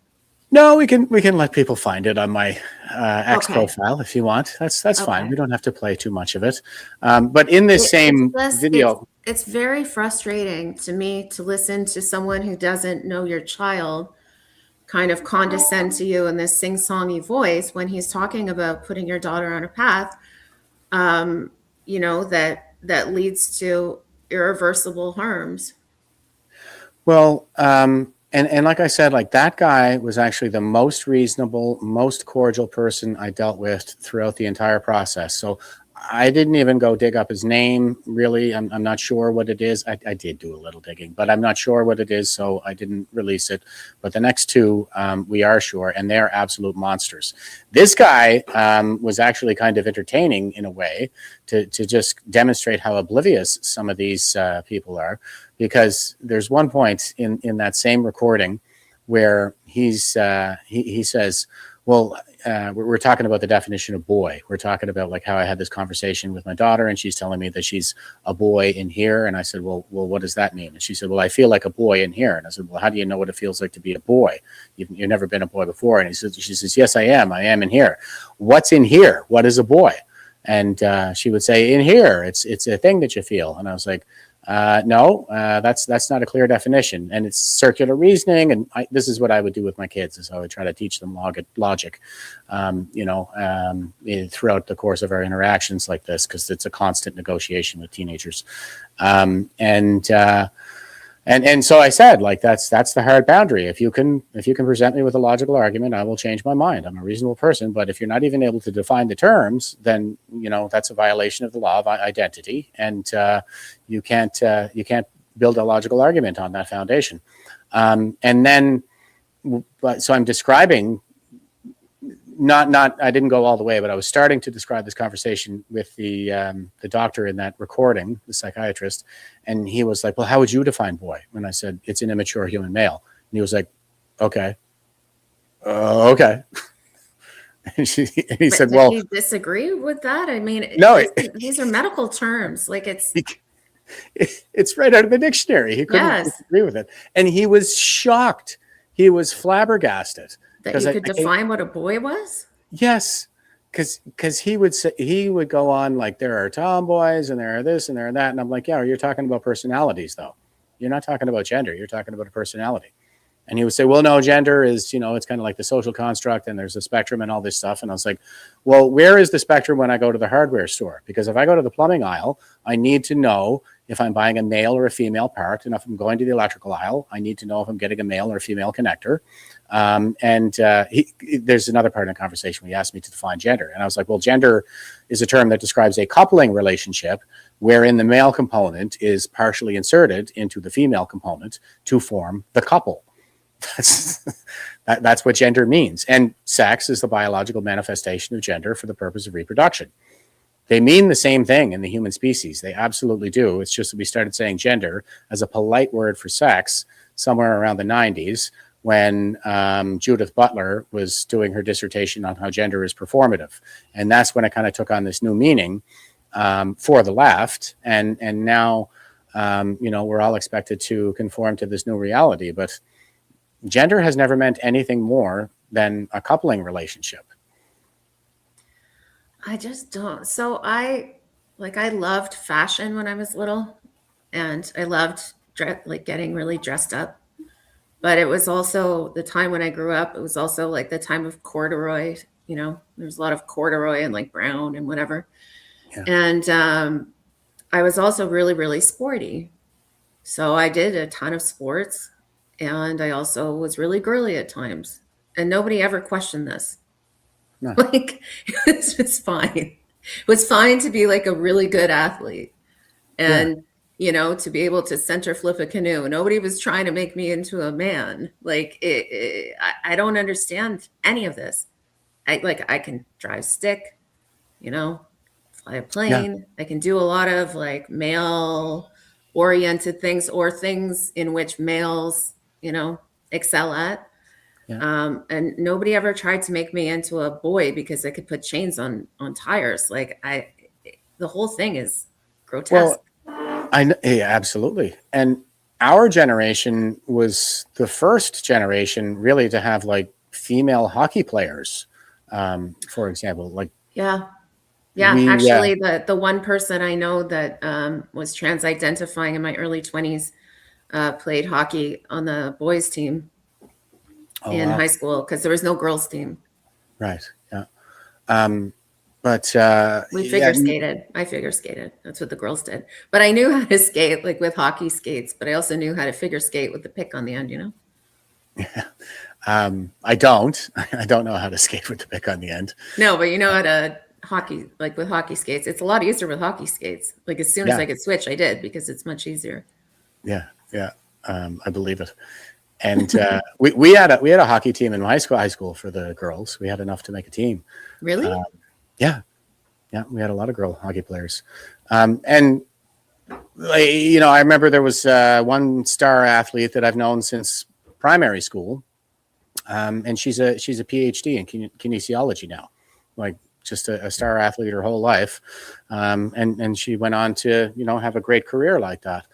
no. We can let people find it on my X Okay. profile if you want. That's fine. Okay. We don't have to play too much of it. But in this same video. It's very frustrating to me to listen to someone who doesn't know your child kind of condescend to you in this sing-songy voice when he's talking about putting your daughter on a path, that leads to irreversible harms. Well, and like I said, like that guy was actually the most reasonable, most cordial person I dealt with throughout the entire process. So I didn't even go dig up his name, really. I'm not sure what it is. I did do a little digging, but I'm not sure what it is, so I didn't release it. But the next two, we are sure, and they're absolute monsters. This guy was actually kind of entertaining in a way to just demonstrate how oblivious some of these people are, because there's one point in that same recording where he says, well, we're talking about the definition of boy. We're talking about like how I had this conversation with my daughter and she's telling me that she's a boy in here. And I said, well, what does that mean? And she said, well, I feel like a boy in here. And I said, well, how do you know what it feels like to be a boy? You've never been a boy before. And she says, yes, I am in here. What's in here? What is a boy? And she would say, in here, it's a thing that you feel. And I was like, no, that's not a clear definition, and it's circular reasoning. And this is what I would do with my kids: is I would try to teach them logic, throughout the course of our interactions like this, because it's a constant negotiation with teenagers. And so I said, like, that's the hard boundary. If you can present me with a logical argument, I will change my mind. I'm a reasonable person, but if you're not even able to define the terms, then that's a violation of the law of identity, and you can't build a logical argument on that foundation. And then, so I'm describing. I didn't go all the way, but I was starting to describe this conversation with the doctor in that recording, the psychiatrist, and he was like, well, how would you define boy? When I said, it's an immature human male. And he was like, okay. Okay. And he said, well. Do you disagree with that? I mean, no, these are medical terms. Like it's right out of the dictionary. He couldn't disagree with it. And he was shocked. He was flabbergasted. That you could define what a boy was? Yes, because he would go on like, there are tomboys and there are this and there are that, and I'm like, yeah, you're talking about personalities though. You're not talking about gender. You're talking about a personality. And he would say, well, no, gender is, it's kind of like the social construct and there's a spectrum and all this stuff. And I was like, well, where is the spectrum when I go to the hardware store? Because if I go to the plumbing aisle, I need to know if I'm buying a male or a female part. And if I'm going to the electrical aisle, I need to know if I'm getting a male or a female connector. There's another part in the conversation where he asked me to define gender. And I was like, well, gender is a term that describes a coupling relationship wherein the male component is partially inserted into the female component to form the couple. That's what gender means. And sex is the biological manifestation of gender for the purpose of reproduction. They mean the same thing in the human species. They absolutely do. It's just that we started saying gender as a polite word for sex somewhere around the 90s when Judith Butler was doing her dissertation on how gender is performative. And that's when it kind of took on this new meaning for the left. And now, we're all expected to conform to this new reality. But gender has never meant anything more than a coupling relationship. I just don't. So I loved fashion when I was little, and I loved getting really dressed up. But it was also the time when I grew up. It was also like the time of corduroy. There's a lot of corduroy and like brown and whatever. Yeah. And I was also really, really sporty. So I did a ton of sports. And I also was really girly at times. And nobody ever questioned this. No. Like, it's just fine. was fine to be like a really good athlete Yeah. and, to be able to center flip a canoe. Nobody was trying to make me into a man. Like I don't understand any of this. I can drive stick, fly a Yeah. plane. I can do a lot of like male oriented things or things in which males, excel at. Yeah. And nobody ever tried to make me into a boy because I could put chains on tires. The whole thing is grotesque. Well, yeah, absolutely. And our generation was the first generation really to have like female hockey players, for example. Like Yeah. Yeah. we, Actually, the one person I know that was trans identifying in my early 20s played hockey on the boys' team oh in wow, high school because there was no girls' team. right, yeah. But We yeah, figure skated. I figure skated. That's what the girls did. But I knew how to skate, like with hockey skates, but I also knew how to figure skate with the pick on the end. I don't. I don't know how to skate with the pick on the end. No, but you know how to hockey, like with hockey skates. It's a lot easier with hockey skates. Like as soon as Yeah, I could switch, I did because it's much easier. yeah, yeah. I believe it. And we had a hockey team in my high school for the girls. We had enough to make a team. Really? Yeah, yeah. We had a lot of girl hockey players, and I remember there was one star athlete that I've known since primary school, and she's a PhD in kinesiology now, like just a star athlete her whole life, and she went on to have a great career like that.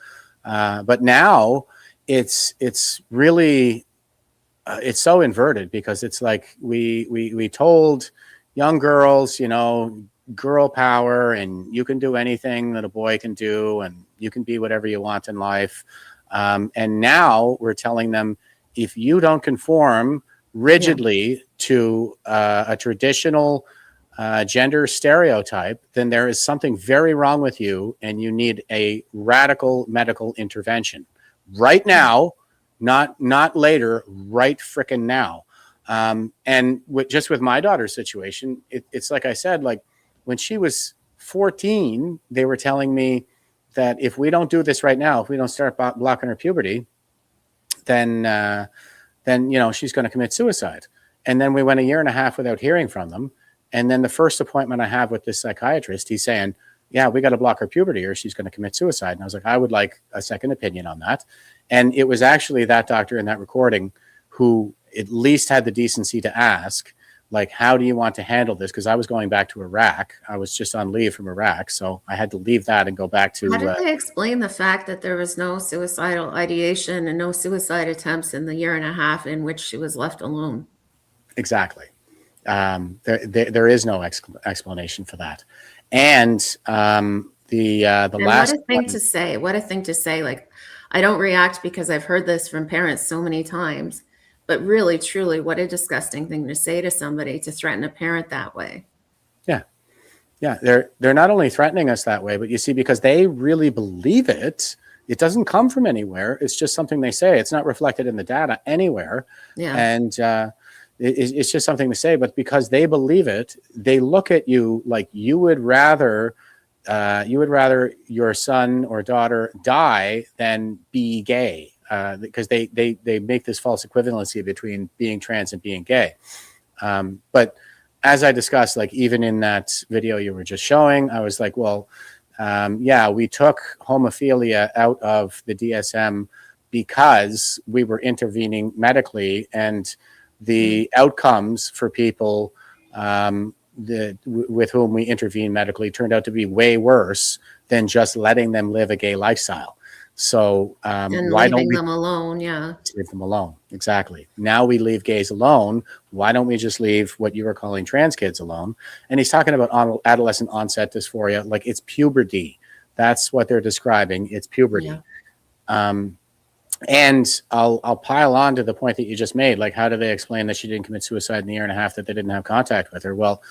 But now it's really it's so inverted because it's like we told young girls, girl power, and you can do anything that a boy can do, and you can be whatever you want in life. And now we're telling them, if you don't conform rigidly to a traditional gender stereotype, then there is something very wrong with you, and you need a radical medical intervention right now, not later, right frickin' now. And just with my daughter's situation, it's like I said, like when she was 14, they were telling me that if we don't do this right now, if we don't start blocking her puberty, then she's going to commit suicide. And then we went a year and a half without hearing from them. And then the first appointment I have with this psychiatrist, he's saying, yeah, we got to block her puberty or she's going to commit suicide. And I was like, I would like a second opinion on that. And it was actually that doctor in that recording who at least had the decency to ask, like, how do you want to handle this? Because I was going back to Iraq. I was just on leave from Iraq. So I had to leave that and go back to... How did they explain the fact that there was no suicidal ideation and no suicide attempts in the year and a half in which she was left alone? Exactly. There is no explanation for that. And the last... What a thing to say. What a thing to say. Like, I don't react because I've heard this from parents so many times. But really, truly, what a disgusting thing to say to somebody, to threaten a parent that way. Yeah. Yeah. They're not only threatening us that way, but you see, because they really believe it, it doesn't come from anywhere. It's just something they say. It's not reflected in the data anywhere. Yeah. And it's just something to say. But because they believe it, they look at you like you would rather your son or daughter die than be gay. Because they make this false equivalency between being trans and being gay. But as I discussed, like even in that video you were just showing, I was like, well, yeah, we took homophilia out of the DSM because we were intervening medically, and the outcomes for people with whom we intervene medically turned out to be way worse than just letting them live a gay lifestyle. So and why leaving don't we them alone? Yeah. leave them alone? Exactly. Now we leave gays alone. Why don't we just leave what you were calling trans kids alone? And he's talking about adolescent onset dysphoria, like it's puberty. That's what they're describing. It's puberty. Yeah. And I'll pile on to the point that you just made. Like, how do they explain that she didn't commit suicide in the year and a half that they didn't have contact with her? Well,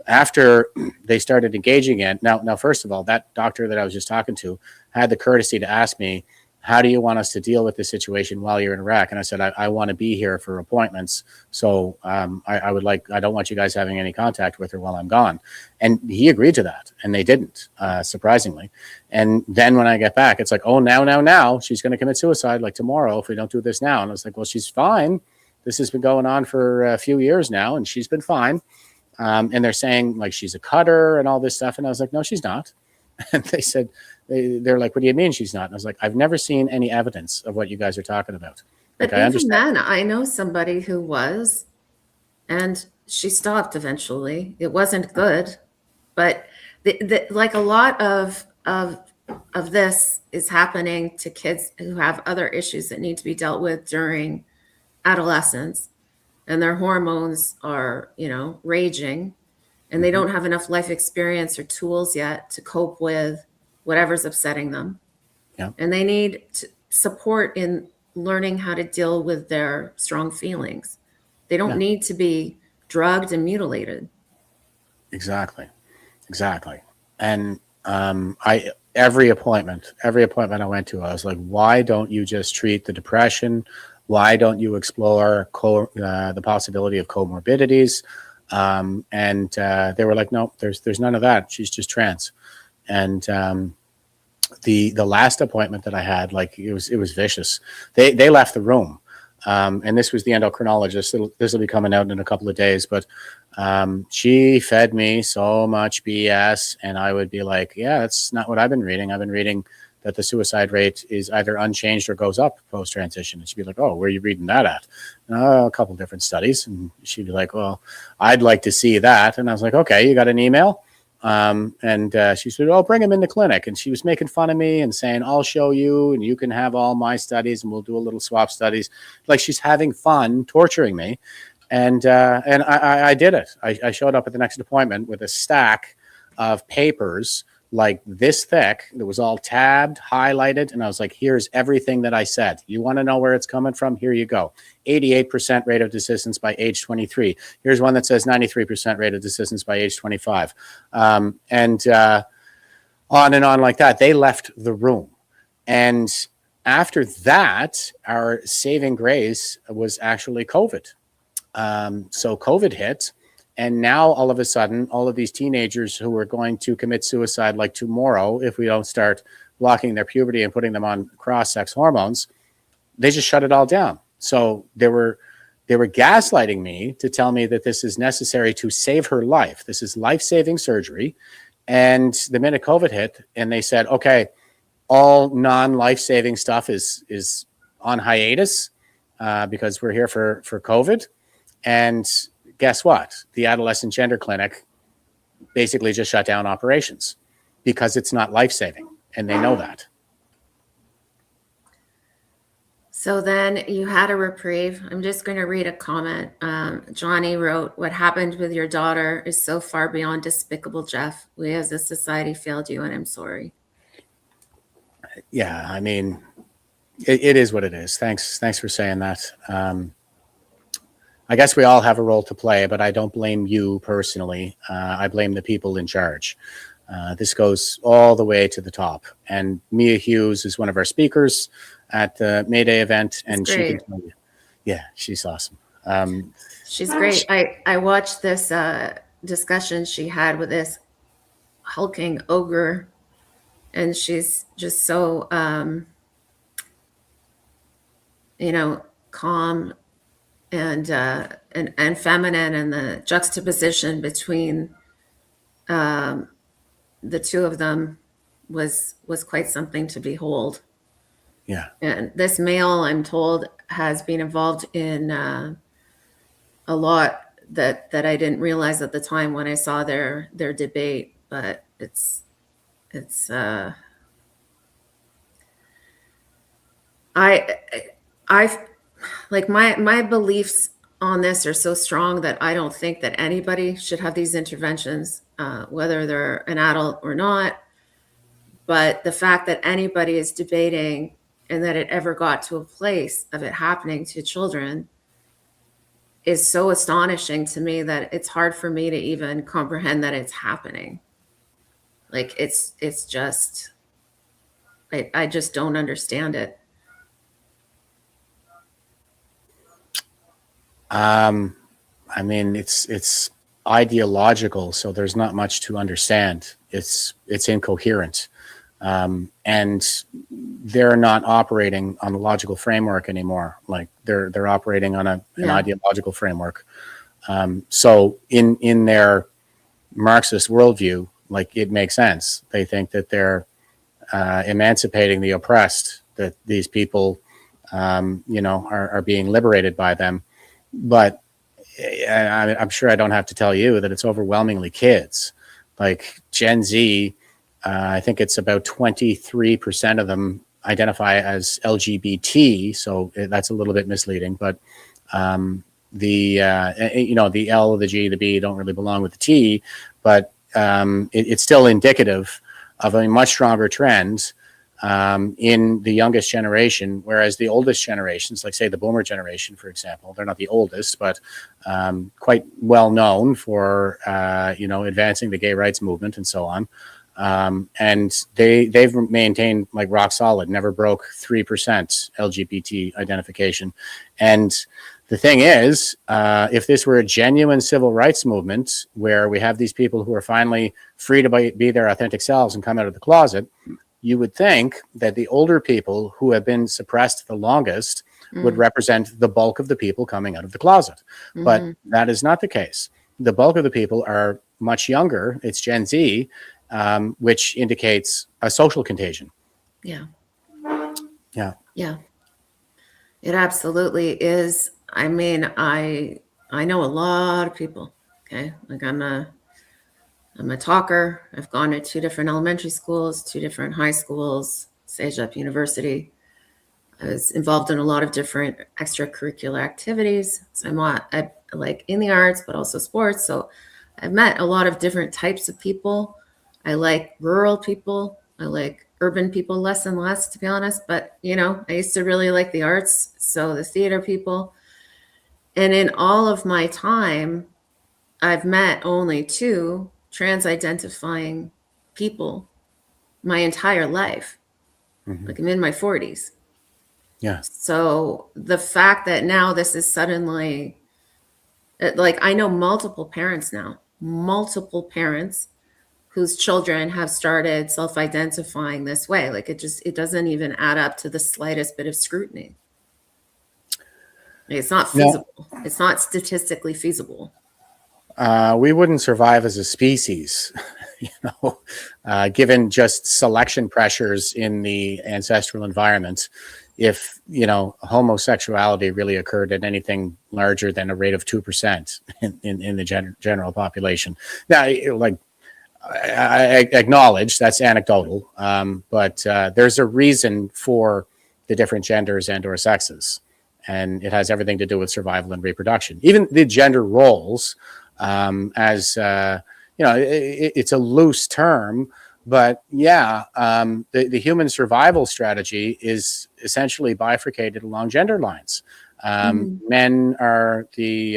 after they started engaging in now, first of all, that doctor that I was just talking to had the courtesy to ask me, how do you want us to deal with this situation while you're in Iraq? And I said, I want to be here for appointments. So I would like, I don't want you guys having any contact with her while I'm gone. And he agreed to that. And they didn't, surprisingly. And then when I get back, it's like, oh, now, she's going to commit suicide like tomorrow if we don't do this now. And I was like, well, she's fine. This has been going on for a few years now, and she's been fine. And they're saying like she's a cutter and all this stuff. And I was like, no, she's not. And they said, they're like, what do you mean she's not? And I was like, I've never seen any evidence of what you guys are talking about. But Like, I even understand. then, I know somebody who was, and she stopped eventually. It wasn't good, but like a lot of this is happening to kids who have other issues that need to be dealt with during adolescence, and their hormones are, raging, and they don't have enough life experience or tools yet to cope with whatever's upsetting them. Yeah. And they need support in learning how to deal with their strong feelings. They don't need to be drugged and mutilated. Exactly. And every appointment I went to, I was like, why don't you just treat the depression? Why don't you explore the possibility of comorbidities? And they were like, no, there's none of that. She's just trans. And the last appointment that I had, like, it was vicious. They left the room. And this was the endocrinologist. This will be coming out in a couple of days, but she fed me so much BS, and I would be like, yeah, that's not what I've been reading. I've been reading that the suicide rate is either unchanged or goes up post-transition. And she'd be like, oh, where are you reading that at? A couple different studies. And she'd be like, well, I'd like to see that. And I was like, okay, you got an email? And she said, oh, bring him in the clinic. And she was making fun of me and saying, I'll show you, and you can have all my studies, and we'll do a little swap studies. Like, she's having fun torturing me. And I did it. I showed up at the next appointment with a stack of papers like this thick that was all tabbed, highlighted. And I was like, here's everything that I said. You want to know where it's coming from? Here you go. 88% rate of desistance by age 23. Here's one that says 93% rate of desistance by age 25. And on and on like that. They left the room. And after that, our saving grace was actually COVID. So COVID hit. And now all of a sudden, all of these teenagers who are going to commit suicide like tomorrow, if we don't start blocking their puberty and putting them on cross-sex hormones, they just shut it all down. So they were gaslighting me to tell me that this is necessary to save her life. This is life-saving surgery. And the minute COVID hit, and they said, okay, all non-life-saving stuff is on hiatus because we're here for COVID. And guess what? The adolescent gender clinic basically just shut down operations because it's not life-saving, and they know that. So then you had a reprieve. I'm just going to read a comment. Johnny wrote, what happened with your daughter is so far beyond despicable, Jeff. We as a society failed you, and I'm sorry. Yeah, I mean, it is what it is. Thanks for saying that. I guess we all have a role to play, but I don't blame you personally. I blame the people in charge. This goes all the way to the top. And Mia Hughes is one of our speakers at the May Day event, and she can tell you, yeah, she's awesome. She's great. I watched this discussion she had with this hulking ogre, and she's just so, calm and feminine, and the juxtaposition between the two of them was quite something to behold. Yeah. And this male, I'm told, has been involved in a lot that I didn't realize at the time when I saw their debate, but it's I like my beliefs on this are so strong that I don't think that anybody should have these interventions, whether they're an adult or not. But the fact that anybody is debating and that it ever got to a place of it happening to children is so astonishing to me that it's hard for me to even comprehend that it's happening. Like it's just, I just don't understand it. I mean, it's ideological, so there's not much to understand. It's incoherent, and they're not operating on the logical framework anymore. Like they're operating on an ideological framework. So in their Marxist worldview, like it makes sense. They think that they're emancipating the oppressed, that these people, are being liberated by them. But I'm sure I don't have to tell you that it's overwhelmingly kids. Like Gen Z, I think it's about 23% of them identify as LGBT. So that's a little bit misleading, but the L, the G, the B don't really belong with the T, but it's still indicative of a much stronger trend in the youngest generation, whereas the oldest generations, like say the boomer generation, for example, they're not the oldest, but quite well known for advancing the gay rights movement and so on. And they've maintained like rock solid, never broke 3% LGBT identification. And the thing is, if this were a genuine civil rights movement where we have these people who are finally free to be their authentic selves and come out of the closet, you would think that the older people who have been suppressed the longest would represent the bulk of the people coming out of the closet. But that is not the case. The bulk of the people are much younger. It's Gen Z, which indicates a social contagion. Yeah. Yeah. Yeah. It absolutely is. I mean, I know a lot of people. Okay. Like I'm a talker. I've gone to 2 different elementary schools, 2 different high schools, Sage University. I was involved in a lot of different extracurricular activities. So I like in the arts, but also sports. So I've met a lot of different types of people. I like rural people. I like urban people less and less, to be honest. But, I used to really like the arts. So the theater people. And in all of my time, I've met only 2 trans-identifying people my entire life. Like I'm in my 40s. Yeah. So the fact that now this is suddenly, like I know multiple parents whose children have started self-identifying this way. Like it doesn't even add up to the slightest bit of scrutiny. It's not feasible. No. It's not statistically feasible. We wouldn't survive as a species, given just selection pressures in the ancestral environment. If, homosexuality really occurred at anything larger than a rate of 2% in the general population. Now, I acknowledge that's anecdotal, but there's a reason for the different genders and or sexes, and it has everything to do with survival and reproduction. Even the gender roles, it's a loose term, but the human survival strategy is essentially bifurcated along gender lines. Men are the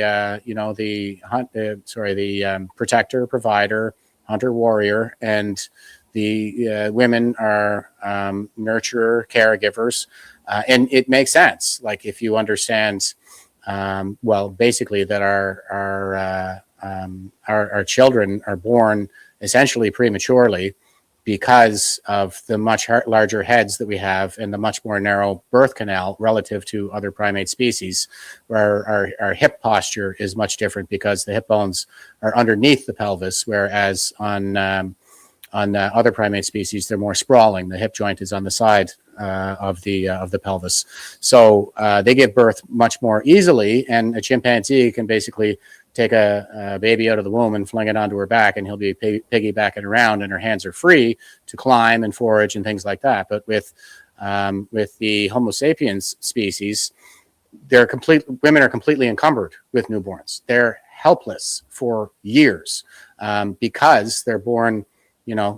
protector, provider, hunter, warrior, and the women are nurturer, caregivers, and it makes sense. Like if you understand, basically that our children are born essentially prematurely because of the much larger heads that we have and the much more narrow birth canal relative to other primate species, where our hip posture is much different because the hip bones are underneath the pelvis, whereas on other primate species they're more sprawling. The hip joint is on the side of the pelvis, so they give birth much more easily. And a chimpanzee can basically take a baby out of the womb and fling it onto her back, and he'll be piggybacking around, and her hands are free to climb and forage and things like that. But with the Homo sapiens species, women are completely encumbered with newborns. They're helpless for years because they're born,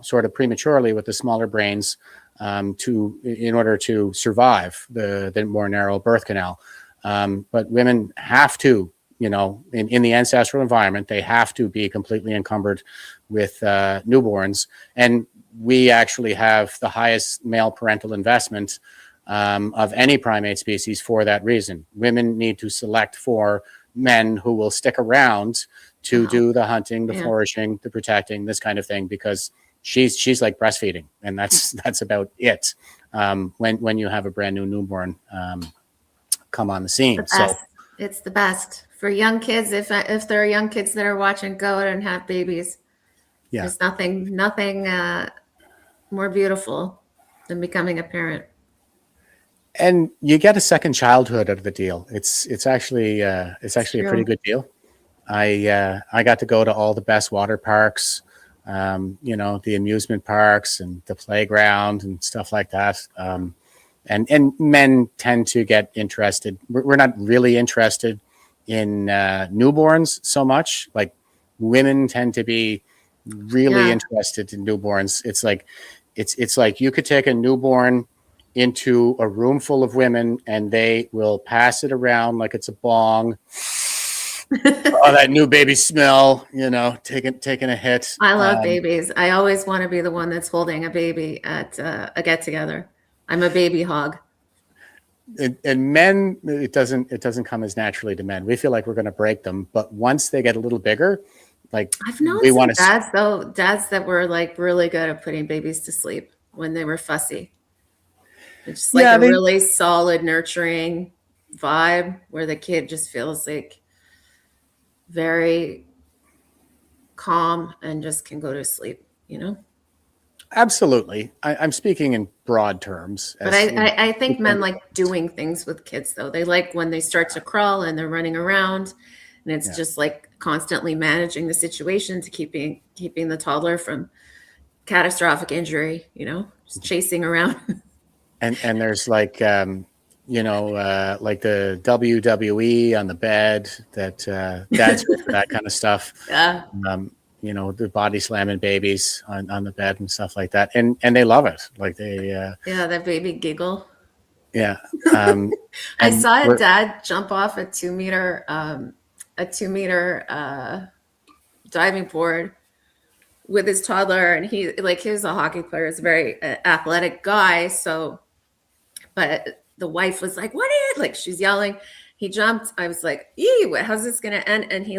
sort of prematurely with the smaller brains in order to survive the more narrow birth canal. But women have to in the ancestral environment, they have to be completely encumbered with newborns. And we actually have the highest male parental investment of any primate species for that reason. Women need to select for men who will stick around to do the hunting, the foraging, the protecting, this kind of thing, because she's like breastfeeding, and that's about it. When you have a brand new newborn come on the scene. So it's the best for young kids. If there are young kids that are watching, go out and have babies. Yeah. There's nothing more beautiful than becoming a parent. And you get a second childhood out of the deal. It's actually a pretty good deal. I got to go to all the best water parks, the amusement parks and the playground and stuff like that. And men tend to get interested. We're not really interested in newborns so much. Like, women tend to be really interested in newborns. It's like you could take a newborn into a room full of women and they will pass it around like it's a bong. Oh, that new baby smell, taking a hit. I love babies. I always want to be the one that's holding a baby at a get together. I'm a baby hog. And men, it doesn't come as naturally to men. We feel like we're going to break them, but once they get a little bigger, like, I've known some dads that were like really good at putting babies to sleep when they were fussy. It's just like really solid, nurturing vibe where the kid just feels like very calm and just can go to sleep, Absolutely. I'm speaking in broad terms. But I think men like doing things with kids, though. They like when they start to crawl and they're running around, and it's just like constantly managing the situation to keeping the toddler from catastrophic injury, just chasing around. And there's like, like the WWE on the bed that dads with that kind of stuff. Yeah. The body slamming babies on the bed and stuff like that. And they love it. Like they, that baby giggle. Yeah. I saw a dad jump off a 2 meter diving board with his toddler. And he was a hockey player. He's a very athletic guy. But the wife was like, "What is?" Like, she's yelling. He jumped. I was like, "Ew, how's this gonna end?" And he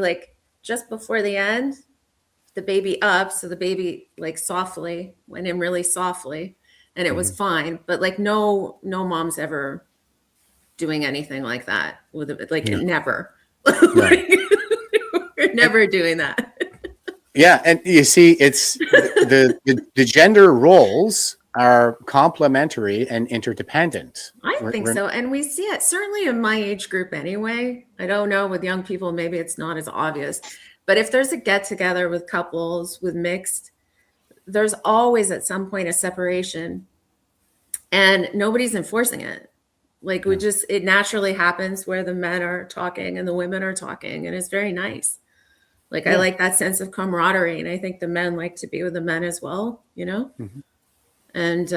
just before the end, the baby up, so the baby softly went in really softly, and it was fine. But no mom's ever doing anything like that with it. Never. We're never doing that. Yeah, and you see, it's the gender roles are complementary and interdependent. I think so. And we see it certainly in my age group anyway. I don't know with young people, maybe it's not as obvious. But if there's a get together with couples with mixed, there's always at some point a separation and nobody's enforcing it. It naturally happens where the men are talking and the women are talking, and it's very nice. I like that sense of camaraderie. And I think the men like to be with the men as well, Mm-hmm. And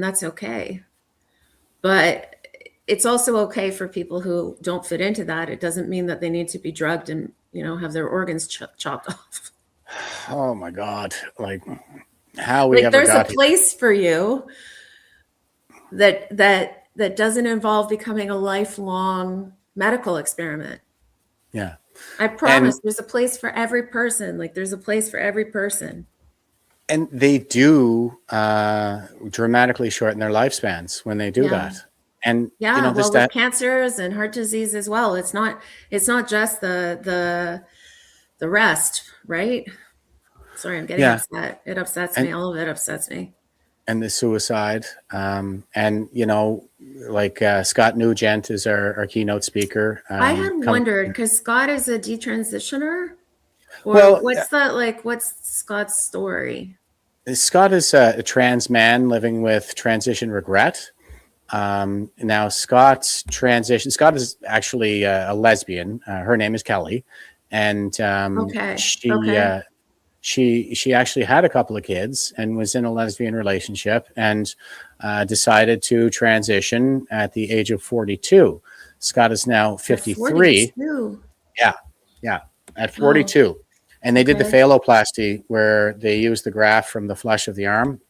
that's okay. But it's also okay for people who don't fit into that. It doesn't mean that they need to be drugged and, have their organs chopped off. Oh my God. How we ever there's got a place for you that doesn't involve becoming a lifelong medical experiment. Yeah. I promise there's a place for every person. There's a place for every person. And they do dramatically shorten their lifespans when they do that. And with cancers and heart disease as well. It's not just the rest, right? Sorry, I'm getting upset. It upsets me. All of it upsets me. And the suicide. Scott Nugent is our keynote speaker. I had wondered, because Scott is a detransitioner. Or what's Scott's story? Scott is a trans man living with transition regret. Now Scott is actually a lesbian. Her name is Kelly. And she actually had a couple of kids and was in a lesbian relationship and decided to transition at the age of 42. Scott is now 53. 42. Yeah. Yeah, at Oh, 42. And they did the okay. phalloplasty where they used the graft from the flesh of the arm.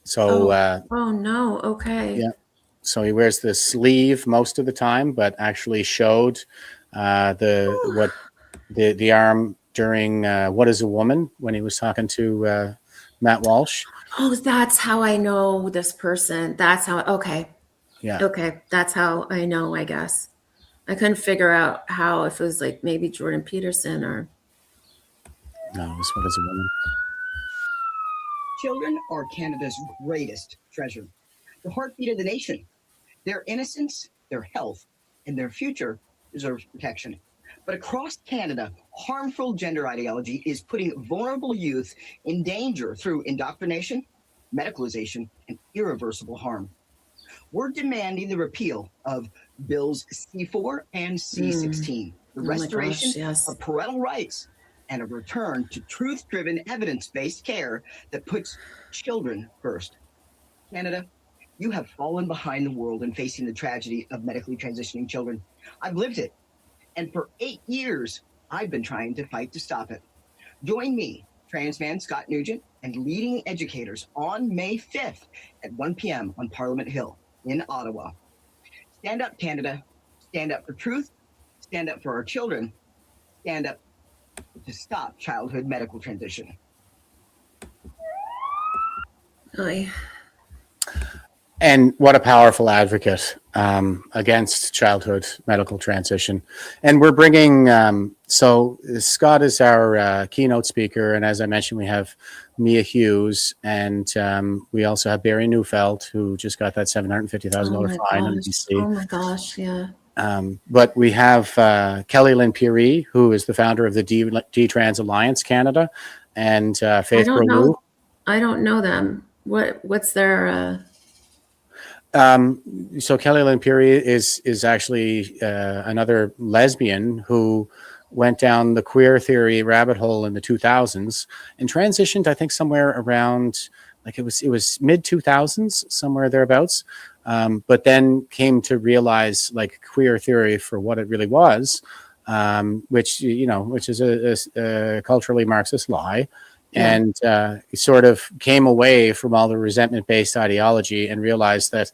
So, Oh no. Okay. yeah, so he wears the sleeve most of the time, but actually showed the arm during What is a Woman when he was talking to Matt Walsh. Oh, that's how I know this person. That's how. Okay. Yeah, Okay. That's how I know, I guess. I couldn't figure out how, if it was like maybe Jordan Peterson or. no, it was What is a Woman. Children are Canada's greatest treasure, the heartbeat of the nation. Their innocence, their health, and their future deserves protection. But across Canada, harmful gender ideology is putting vulnerable youth in danger through indoctrination, medicalization, and irreversible harm. We're demanding the repeal of Bills C4 and C16, the Oh my restoration gosh, yes. of parental rights, and a return to truth-driven, evidence-based care that puts children first. Canada, you have fallen behind the world in facing the tragedy of medically transitioning children. I've lived it, and for 8 years, I've been trying to fight to stop it. Join me, trans man Scott Nugent, and leading educators on May 5th at 1 p.m. on Parliament Hill in Ottawa. Stand up, Canada. Stand up for truth. Stand up for our children. Stand up to stop childhood medical transition. Oy. And what a powerful advocate against childhood medical transition. And we're bringing, so Scott is our keynote speaker. And as I mentioned, we have Mia Hughes, and we also have Barry Neufeld, who just got that $750,000 fine on BC. Oh my gosh, yeah. But we have Kelly Lynn Piri, who is the founder of the D-Trans Alliance Canada, and Faith Brolou. I don't know them. What's their So Kelly Lynn Piri is actually another lesbian who went down the queer theory rabbit hole in the 2000s and transitioned, I think, somewhere around, like it was mid 2000s, somewhere thereabouts. But then came to realize like queer theory for what it really was, which is a culturally Marxist lie. Yeah. And sort of came away from all the resentment-based ideology and realized that,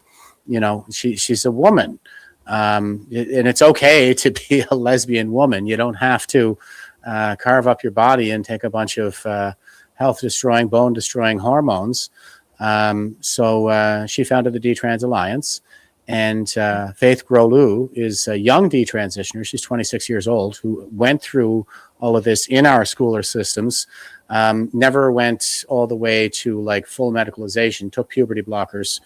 she's a woman. And it's okay to be a lesbian woman. You don't have to carve up your body and take a bunch of health-destroying, bone-destroying hormones. So she founded the D-Trans Alliance. And Faith Brolou is a young detransitioner. She's 26 years old, who went through all of this in our schooler systems. Never went all the way to like full medicalization, took puberty blockers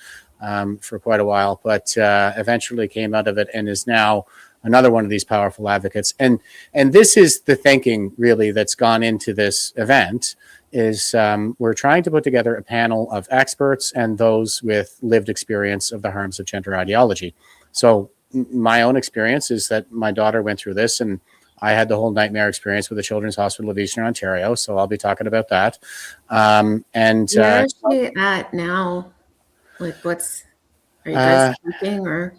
for quite a while, but eventually came out of it and is now another one of these powerful advocates. And this is the thinking really that's gone into this event is we're trying to put together a panel of experts and those with lived experience of the harms of gender ideology. So my own experience is that my daughter went through this, and I had the whole nightmare experience with the Children's Hospital of Eastern Ontario, so I'll be talking about that. Where is she at now? Like, are you guys speaking or?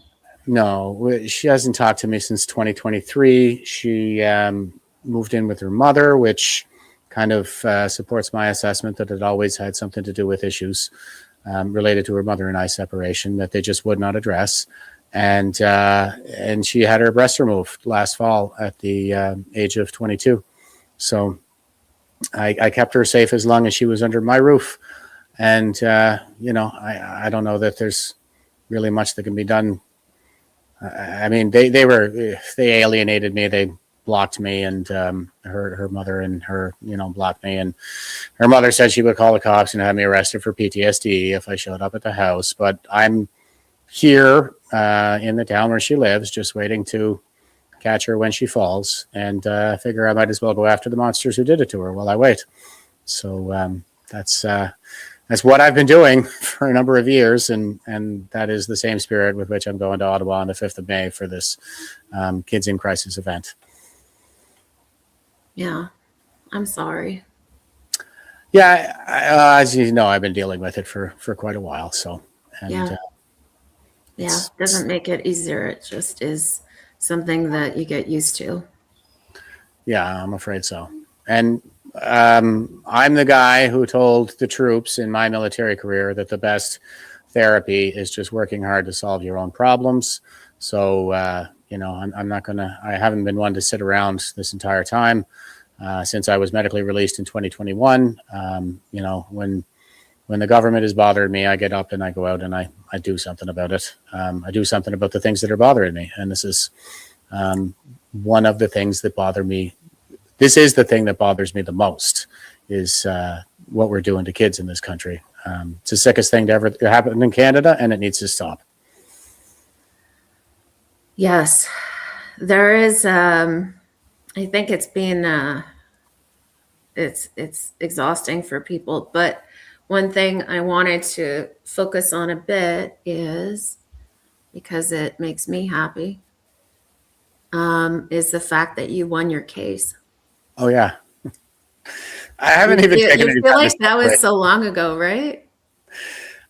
No, she hasn't talked to me since 2023. She moved in with her mother, which kind of supports my assessment that it always had something to do with issues related to her mother and I separation that they just would not address. And she had her breast removed last fall at the age of 22. So I kept her safe as long as she was under my roof. And, I don't know that there's really much that can be done. I mean, they alienated me. They blocked me, and her mother and her, blocked me. And her mother said she would call the cops and have me arrested for PTSD if I showed up at the house. But I'm here in the town where she lives, just waiting to catch her when she falls, and figure I might as well go after the monsters who did it to her while I wait. So that's what I've been doing for a number of years, and that is the same spirit with which I'm going to Ottawa on the 5th of May for this Kids in Crisis event. Yeah, I'm sorry. Yeah, as you know, I've been dealing with it for quite a while. So, and, it doesn't make it easier. It just is something that you get used to. Yeah, I'm afraid so. And I'm the guy who told the troops in my military career that the best therapy is just working hard to solve your own problems. So, I'm not going to, I haven't been one to sit around this entire time since I was medically released in 2021. When the government has bothered me, I get up and I go out and I do something about it. I do something about the things that are bothering me. And this is one of the things that bother me. This is the thing that bothers me the most, is what we're doing to kids in this country. It's the sickest thing to ever happen in Canada, and it needs to stop. Yes, there is. I think it's been it's exhausting for people. But one thing I wanted to focus on a bit is, because it makes me happy, is the fact that you won your case. Oh yeah, I haven't even taken any You feel time like to that was celebrate. so long ago, right?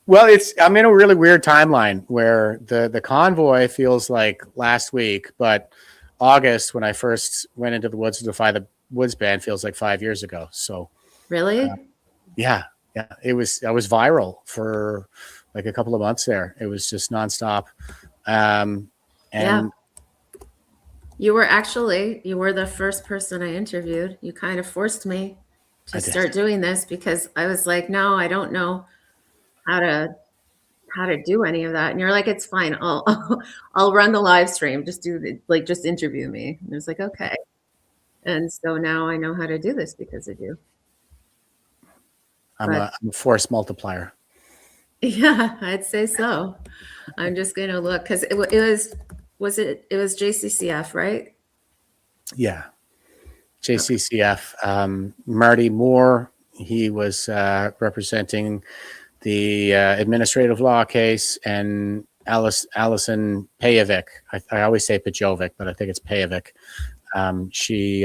Well, I'm in a really weird timeline where the convoy feels like last week, but August, when I first went into the woods to defy the woods ban, feels like 5 years ago. So Really? yeah, I was viral for like a couple of months there. It was just nonstop. And Yeah. You were the first person I interviewed. You kind of forced me to start doing this, because I was like, no, I don't know how to do any of that. And you're like, it's fine. I'll run the live stream. Just just interview me. And I was like, okay. And so now I know how to do this because of you. I'm a force multiplier. Yeah, I'd say so. I'm just going to look, because it was JCCF, right? Yeah. JCCF. Marty Moore, he was representing the administrative law case, and Alison Pajovic. I always say Pajovic, but I think it's Pajovic. She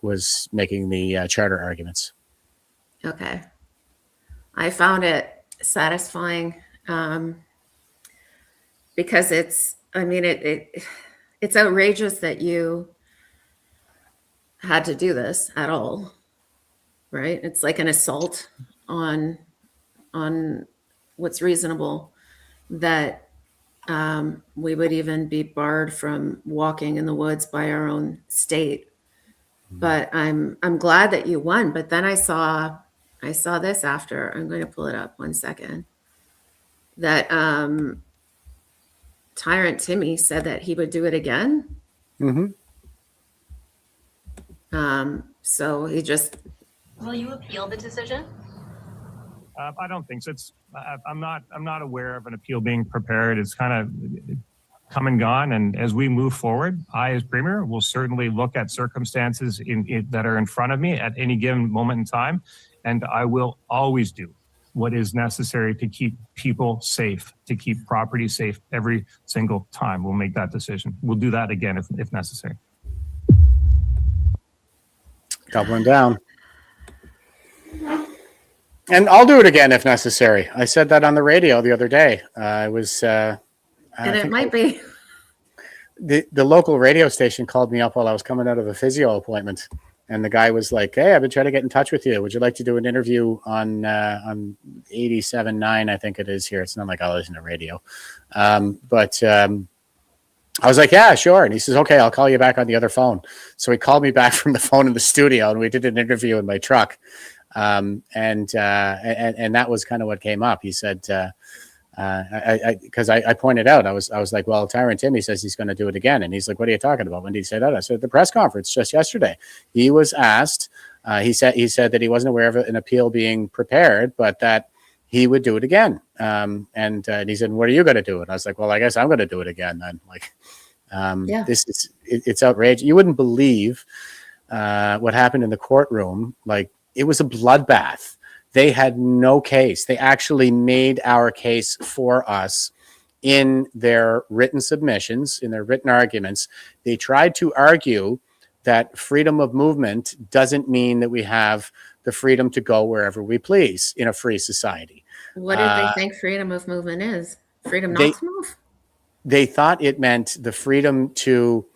was making the charter arguments. Okay. I found it satisfying because it's outrageous that you had to do this at all, right? It's like an assault on what's reasonable, that we would even be barred from walking in the woods by our own state. But I'm glad that you won. But then I saw this after. I'm going to pull it up 1 second. That Tyrant Timmy said that he would do it again. Mm-hmm. So he just. Will you appeal the decision? I don't think so. I'm not aware of an appeal being prepared. It's kind of come and gone. And as we move forward, I, as Premier, will certainly look at circumstances that are in front of me at any given moment in time. And I will always do what is necessary to keep people safe, to keep property safe every single time. We'll make that decision. We'll do that again if necessary. Doubling down. And I'll do it again if necessary. I said that on the radio the other day. I was... and it might be. The local radio station called me up while I was coming out of a physio appointment. And the guy was like, hey, I've been trying to get in touch with you. Would you like to do an interview on 87.9, I think it is here. It's not like I listen to radio. But I was like, yeah, sure. And he says, okay, I'll call you back on the other phone. So he called me back from the phone in the studio, and we did an interview in my truck. And that was kind of what came up. He said, because I pointed out, I was like, well, Tyrant Timmy says he's going to do it again. And he's like, what are you talking about? When did he say that? I said, at the press conference just yesterday. He was asked, he said that he wasn't aware of an appeal being prepared, but that he would do it again. And he said, what are you going to do? And I was like, well, I guess I'm going to do it again then. Like, Yeah. It's outrageous. You wouldn't believe what happened in the courtroom. Like, it was a bloodbath. They had no case. They actually made our case for us in their written submissions, in their written arguments. They tried to argue that freedom of movement doesn't mean that we have the freedom to go wherever we please in a free society. What did they think freedom of movement is? Freedom not to move? They thought it meant the freedom to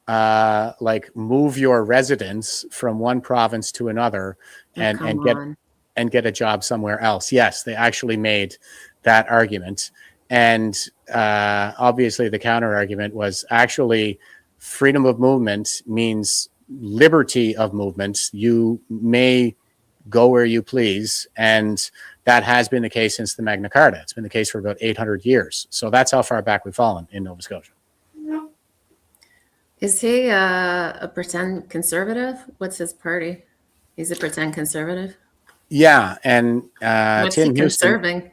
like move your residence from one province to another and come on. get a job somewhere else. Yes, they actually made that argument. And obviously the counter argument was actually freedom of movement means liberty of movement. You may go where you please. And that has been the case since the Magna Carta. It's been the case for about 800 years. So that's how far back we've fallen in Nova Scotia. Is he a pretend conservative? What's his party? He's a pretend conservative. Yeah, and What's Tim he Houston, conserving?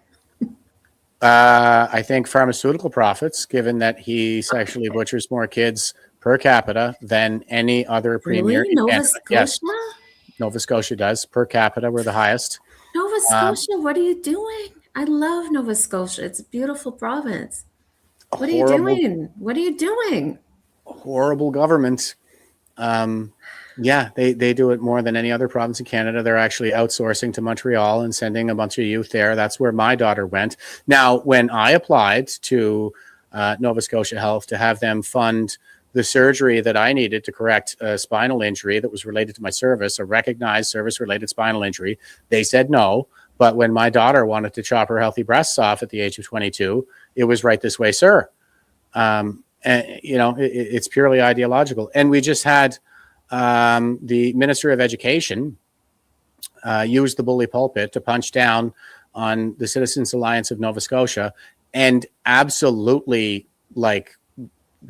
I think pharmaceutical profits, given that he sexually butchers more kids per capita than any other premier Really? in Nova Canada. Scotia? Yes, Nova Scotia does. Per capita, we're the highest. Nova Scotia, what are you doing? I love Nova Scotia. It's a beautiful province. What are you doing? What are you doing? Horrible government. Yeah, they do it more than any other province in Canada. They're actually outsourcing to Montreal and sending a bunch of youth there. That's where my daughter went. Now, when I applied to Nova Scotia Health to have them fund the surgery that I needed to correct a spinal injury that was related to my service, a recognized service-related spinal injury, they said no. But when my daughter wanted to chop her healthy breasts off at the age of 22, it was right this way, sir. And, you know, it's purely ideological. And we just had the Minister of Education use the bully pulpit to punch down on the Citizens Alliance of Nova Scotia and absolutely like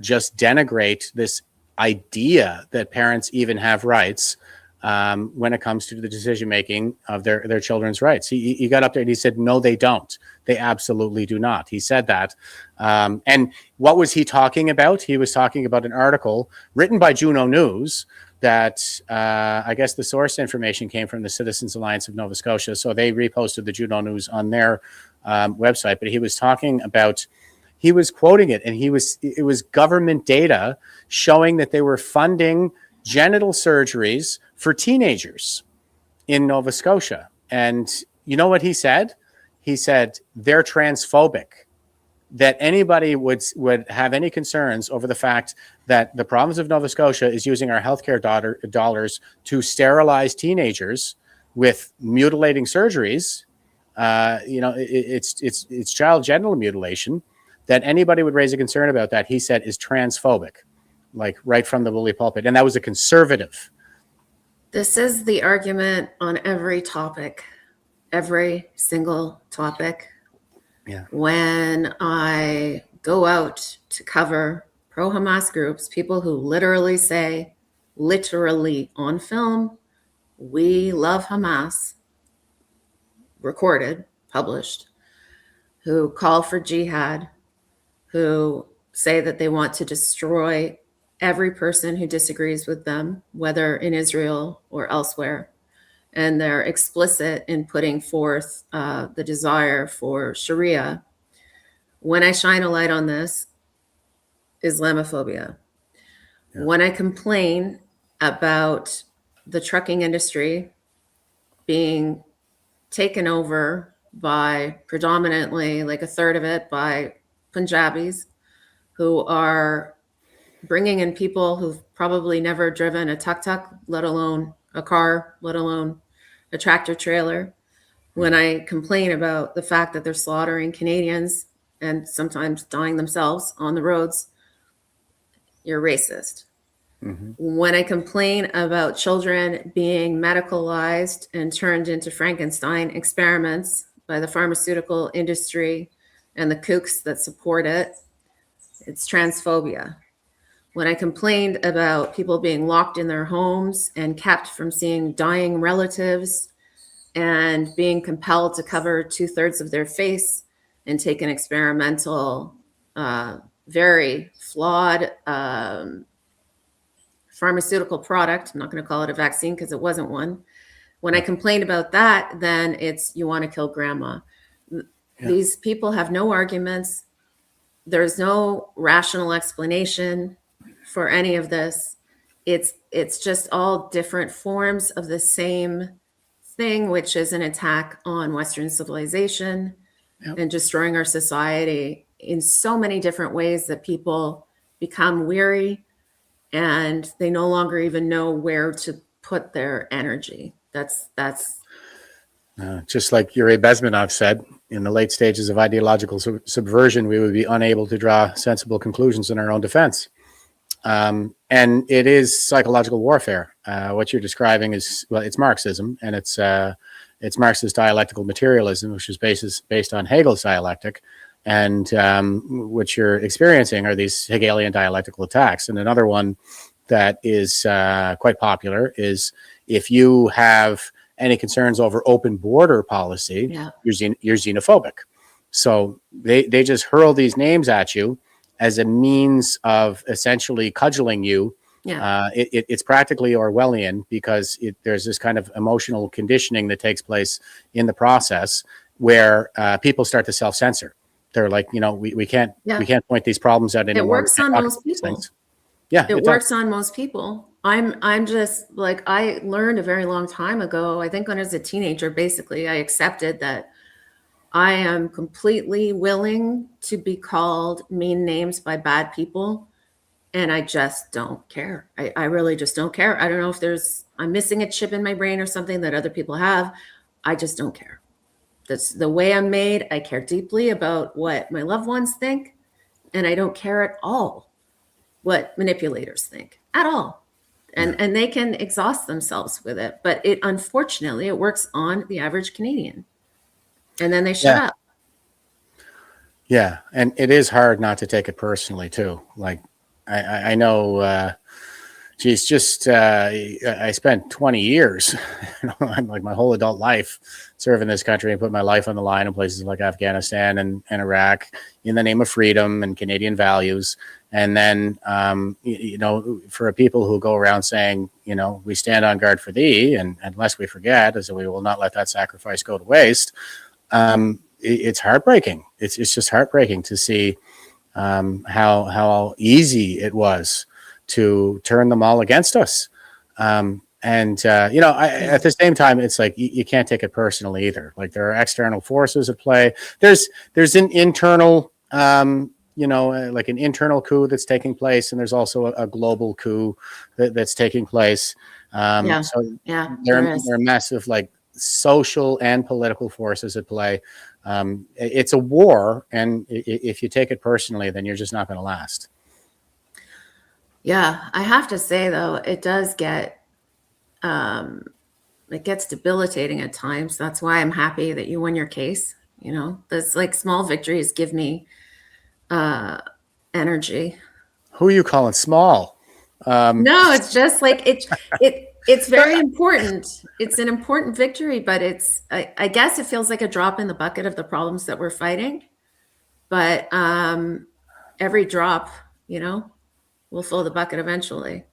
just denigrate this idea that parents even have rights when it comes to the decision making of their children's rights. He got up there and he said, no, they don't. They absolutely do not. He said that. And what was he talking about? He was talking about an article written by Juno News that I guess the source information came from the Citizens Alliance of Nova Scotia. So they reposted the Juno News on their website. But he was talking about, he was quoting it, and it was government data showing that they were funding genital surgeries for teenagers in Nova Scotia. And you know what he said? He said they're transphobic. That anybody would have any concerns over the fact that the province of Nova Scotia is using our healthcare dollars to sterilize teenagers with mutilating surgeries. You know, it's child genital mutilation. That anybody would raise a concern about that, he said, is transphobic, like right from the bully pulpit. And that was a conservative. This is the argument on every topic, every single topic. Yeah. When I go out to cover pro-Hamas groups, people who literally say, literally on film, we love Hamas, recorded, published, who call for jihad, who say that they want to destroy every person who disagrees with them, whether in Israel or elsewhere. And they're explicit in putting forth the desire for Sharia. When I shine a light on this, Islamophobia. Yeah. When I complain about the trucking industry being taken over by predominantly, like a third of it, by Punjabis who are bringing in people who've probably never driven a tuk-tuk, let alone a car, let alone a tractor trailer. When I complain about the fact that they're slaughtering Canadians and sometimes dying themselves on the roads, you're racist. Mm-hmm. When I complain about children being medicalized and turned into Frankenstein experiments by the pharmaceutical industry and the kooks that support it, it's transphobia. When I complained about people being locked in their homes and kept from seeing dying relatives and being compelled to cover 2/3 of their face and take an experimental, very flawed pharmaceutical product. I'm not going to call it a vaccine because it wasn't one. When I complained about that, then it's you want to kill grandma. Yeah. These people have no arguments. There's no rational explanation for any of this. It's just all different forms of the same thing, which is an attack on Western civilization. Yep. And destroying our society in so many different ways that people become weary and they no longer even know where to put their energy. That's Just like Yuri Bezmenov said, in the late stages of ideological subversion, we would be unable to draw sensible conclusions in our own defense. And it is psychological warfare. What you're describing is, well, it's Marxism, and it's Marxist dialectical materialism, which is based on Hegel's dialectic. And what you're experiencing are these Hegelian dialectical attacks. And another one that is quite popular is, if you have any concerns over open border policy, yeah, you're xenophobic. So they just hurl these names at you as a means of essentially cudgeling you. yeah, It's practically Orwellian, because there's this kind of emotional conditioning that takes place in the process where people start to self-censor. They're like, we can't point these problems out anymore. it works on most people. Yeah, It works on most people. I'm just like, I learned a very long time ago, I think when I was a teenager, basically, I accepted that I am completely willing to be called mean names by bad people. And I just don't care. I really just don't care. I don't know if I'm missing a chip in my brain or something that other people have. I just don't care. That's the way I'm made. I care deeply about what my loved ones think. And I don't care at all what manipulators think at all. And they can exhaust themselves with it. But unfortunately, it works on the average Canadian. And then they shut up. Yeah, and it is hard not to take it personally too. Like, I know, geez, I spent 20 years, I'm like my whole adult life, serving this country and put my life on the line in places like Afghanistan and Iraq in the name of freedom and Canadian values. And then, for people who go around saying, we stand on guard for thee, and unless we forget, as we will not let that sacrifice go to waste. It's heartbreaking. It's just heartbreaking to see how easy it was to turn them all against us. At the same time, it's like you can't take it personally either. Like, there are external forces at play. There's an internal, like an internal coup that's taking place, and there's also a global coup that's taking place. So there are massive, like, social and political forces at play. It's a war, and if you take it personally, then you're just not going to last. Yeah, I have to say though, it does get it gets debilitating at times. That's why I'm happy that you won your case. Those like small victories give me energy. Who are you calling small? No, it's just like it's very important. It's an important victory, but I guess it feels like a drop in the bucket of the problems that we're fighting. But every drop, will fill the bucket eventually.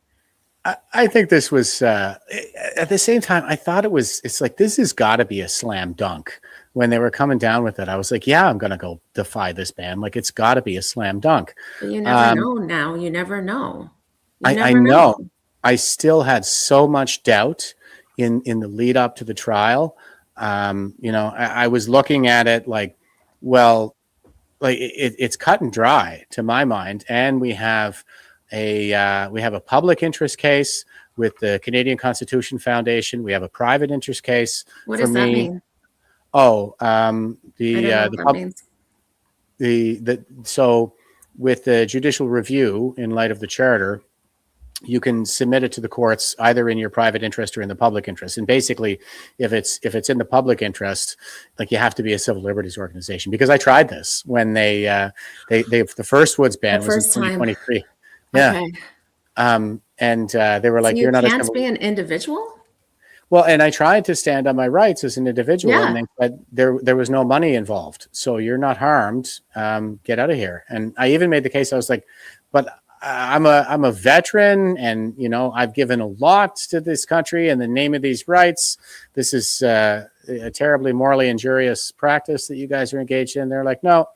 I think this was, at the same time, I thought it's like, this has got to be a slam dunk. When they were coming down with it, I was like, yeah, I'm going to go defy this ban. Like, it's got to be a slam dunk. But you never know now. You never know. I know. I still had so much doubt in the lead up to the trial. I was looking at it like, well, like it's cut and dry to my mind. And we have a public interest case with the Canadian Constitution Foundation. We have a private interest case. What does that mean? Oh, so with the judicial review in light of the charter, you can submit it to the courts either in your private interest or in the public interest. And basically, if it's in the public interest, like, you have to be a civil liberties organization. Because I tried this when the first Woods ban was in 2023. Yeah. Okay. And they were like, so you're not can't be an individual? Well, and I tried to stand on my rights as an individual, and they said there was no money involved, so you're not harmed. Get out of here. And I even made the case. I was like, but I'm a veteran, and I've given a lot to this country in the name of these rights. This is a terribly morally injurious practice that you guys are engaged in. They're like, no,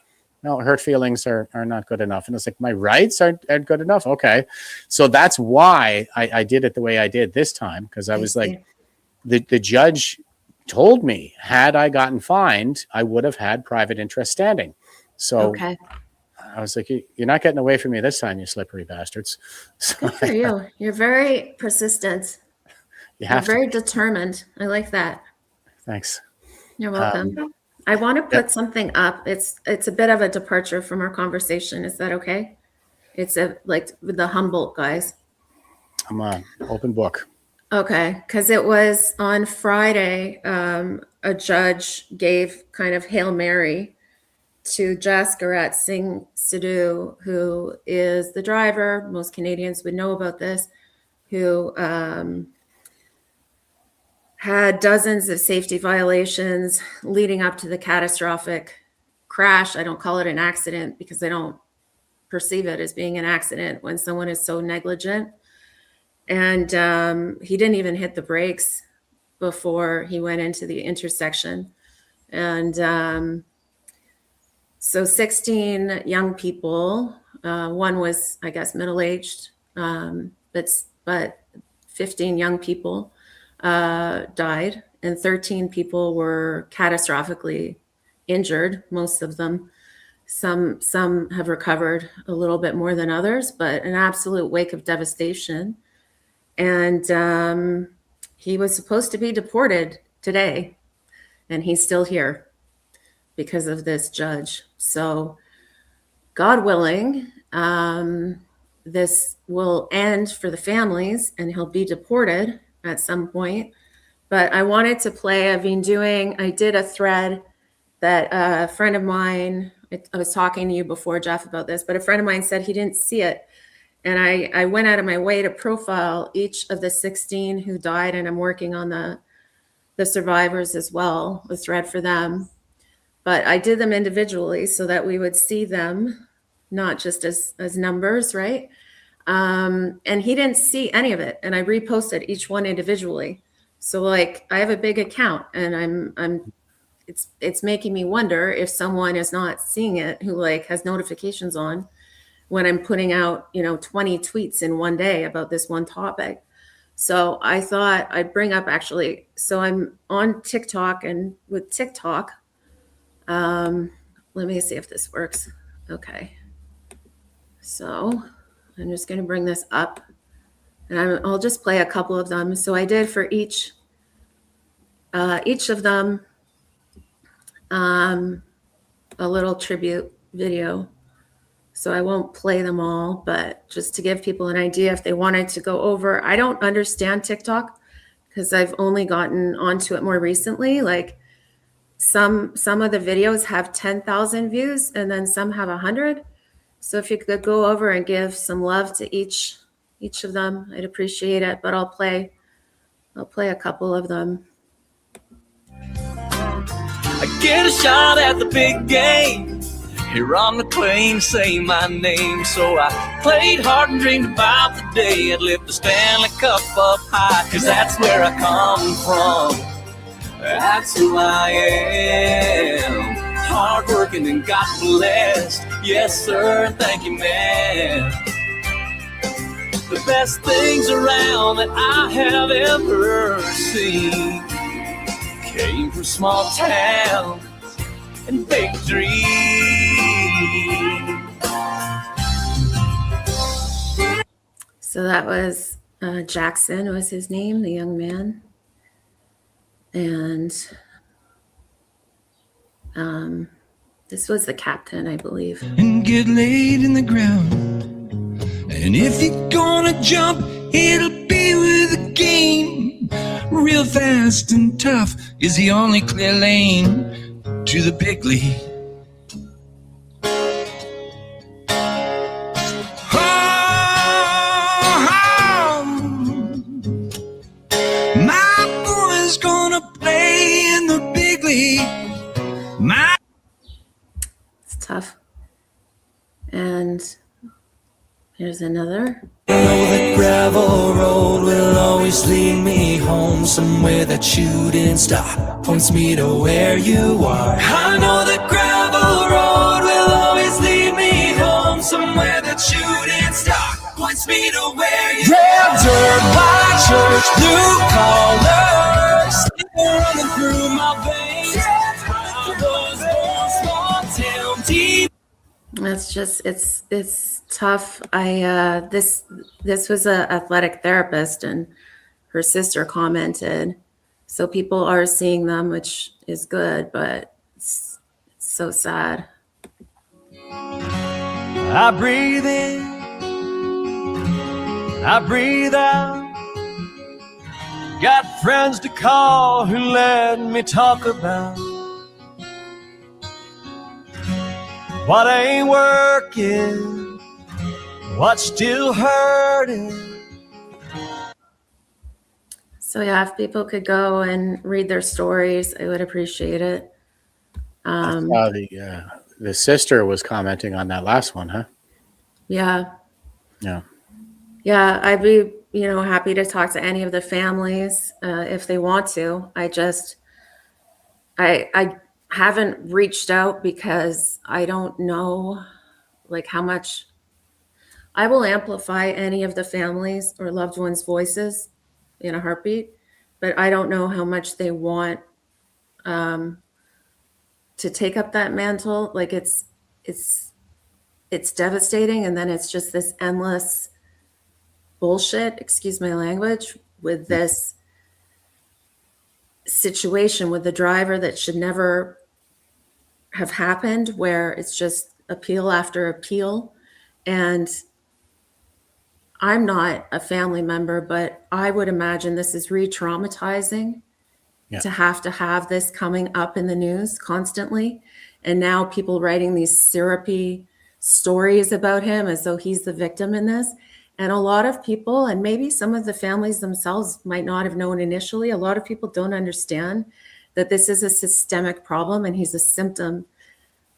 hurt feelings are not good enough. And it's like, my rights aren't good enough. Okay, so that's why I did it the way I did this time, because I was like, the judge told me, had I gotten fined, I would have had private interest standing. So I was like, you're not getting away from me this time, you slippery bastards. So Good for you. You're very persistent. you You're have to. very determined. I like that. Thanks. You're welcome. I want to put something up. It's a bit of a departure from our conversation. Is that okay? It's like with the Humboldt guys. I'm on open book. Okay, because it was on Friday, a judge gave kind of Hail Mary to Jaskarat Singh Sidhu, who is the driver, most Canadians would know about this, who had dozens of safety violations leading up to the catastrophic crash. I don't call it an accident because I don't perceive it as being an accident when someone is so negligent. And he didn't even hit the brakes before he went into the intersection. And so 16 young people, one was, I guess, middle-aged, but 15 young people died, and 13 people were catastrophically injured, most of them. Some have recovered a little bit more than others, but an absolute wake of devastation. And he was supposed to be deported today, and he's still here because of this judge. So God willing, this will end for the families and he'll be deported at some point. But I wanted to play, I did a thread that a friend of mine, I was talking to you before, Jeff, about this, but a friend of mine said he didn't see it. And I went out of my way to profile each of the 16 who died, and I'm working on the survivors as well, a thread for them. But I did them individually so that we would see them, not just as numbers, right? And he didn't see any of it, and I reposted each one individually. So like I have a big account, and it's making me wonder if someone is not seeing it who like has notifications on when I'm putting out, 20 tweets in one day about this one topic. So I thought I'd bring up so I'm on TikTok, and with TikTok, let me see if this works. Okay. So I'm just going to bring this up, and I'll just play a couple of them. So I did for each of them a little tribute video. So I won't play them all, but just to give people an idea if they wanted to go over. I don't understand TikTok because I've only gotten onto it more recently. Like some of the videos have 10,000 views, and then some have 100. So if you could go over and give some love to each of them, I'd appreciate it. But I'll play a couple of them. I get a shot at the big game. Here on the claim, say my name. So I played hard and dreamed about the day I'd lift the Stanley Cup up high, 'cause that's where I come from. That's who I am. Hardworking and God blessed. Yes, sir, and thank you, man. The best things around that I have ever seen came from small towns and big dreams. So that was Jackson was his name, the young man. And this was the captain, I believe. And get laid in the ground. And if you're gonna jump, it'll be with a game. Real fast and tough is the only clear lane to the big league. My boy's gonna play in the big league. It's tough. And here's another. I know the gravel road will always lead me home, somewhere that you didn't stop, points me to where you are. I know the gravel road will always lead me home, somewhere that you didn't stop, points me to where you are. Red dirt, white church, blue collar, still running through my veins. I was born small town deep. It's just it's tough. This was a athletic therapist, and her sister commented. So people are seeing them, which is good, but it's so sad. I breathe in, I breathe out. Got friends to call who let me talk about what ain't working, what's still hurting. So yeah, if people could go and read their stories, I would appreciate it. The sister was commenting on that last one, huh? Yeah. Yeah. Yeah, I'd be, happy to talk to any of the families if they want to. I haven't reached out because I don't know how much I will amplify any of the families or loved ones' voices in a heartbeat, but I don't know how much they want to take up that mantle. It's devastating, and then it's just this endless bullshit, excuse my language, with this situation with the driver that should never have happened, where it's just appeal after appeal. And I'm not a family member, but I would imagine this is re-traumatizing to have this coming up in the news constantly. And now people writing these syrupy stories about him as though he's the victim in this. And a lot of people, and maybe some of the families themselves might not have known initially, a lot of people don't understand that this is a systemic problem and he's a symptom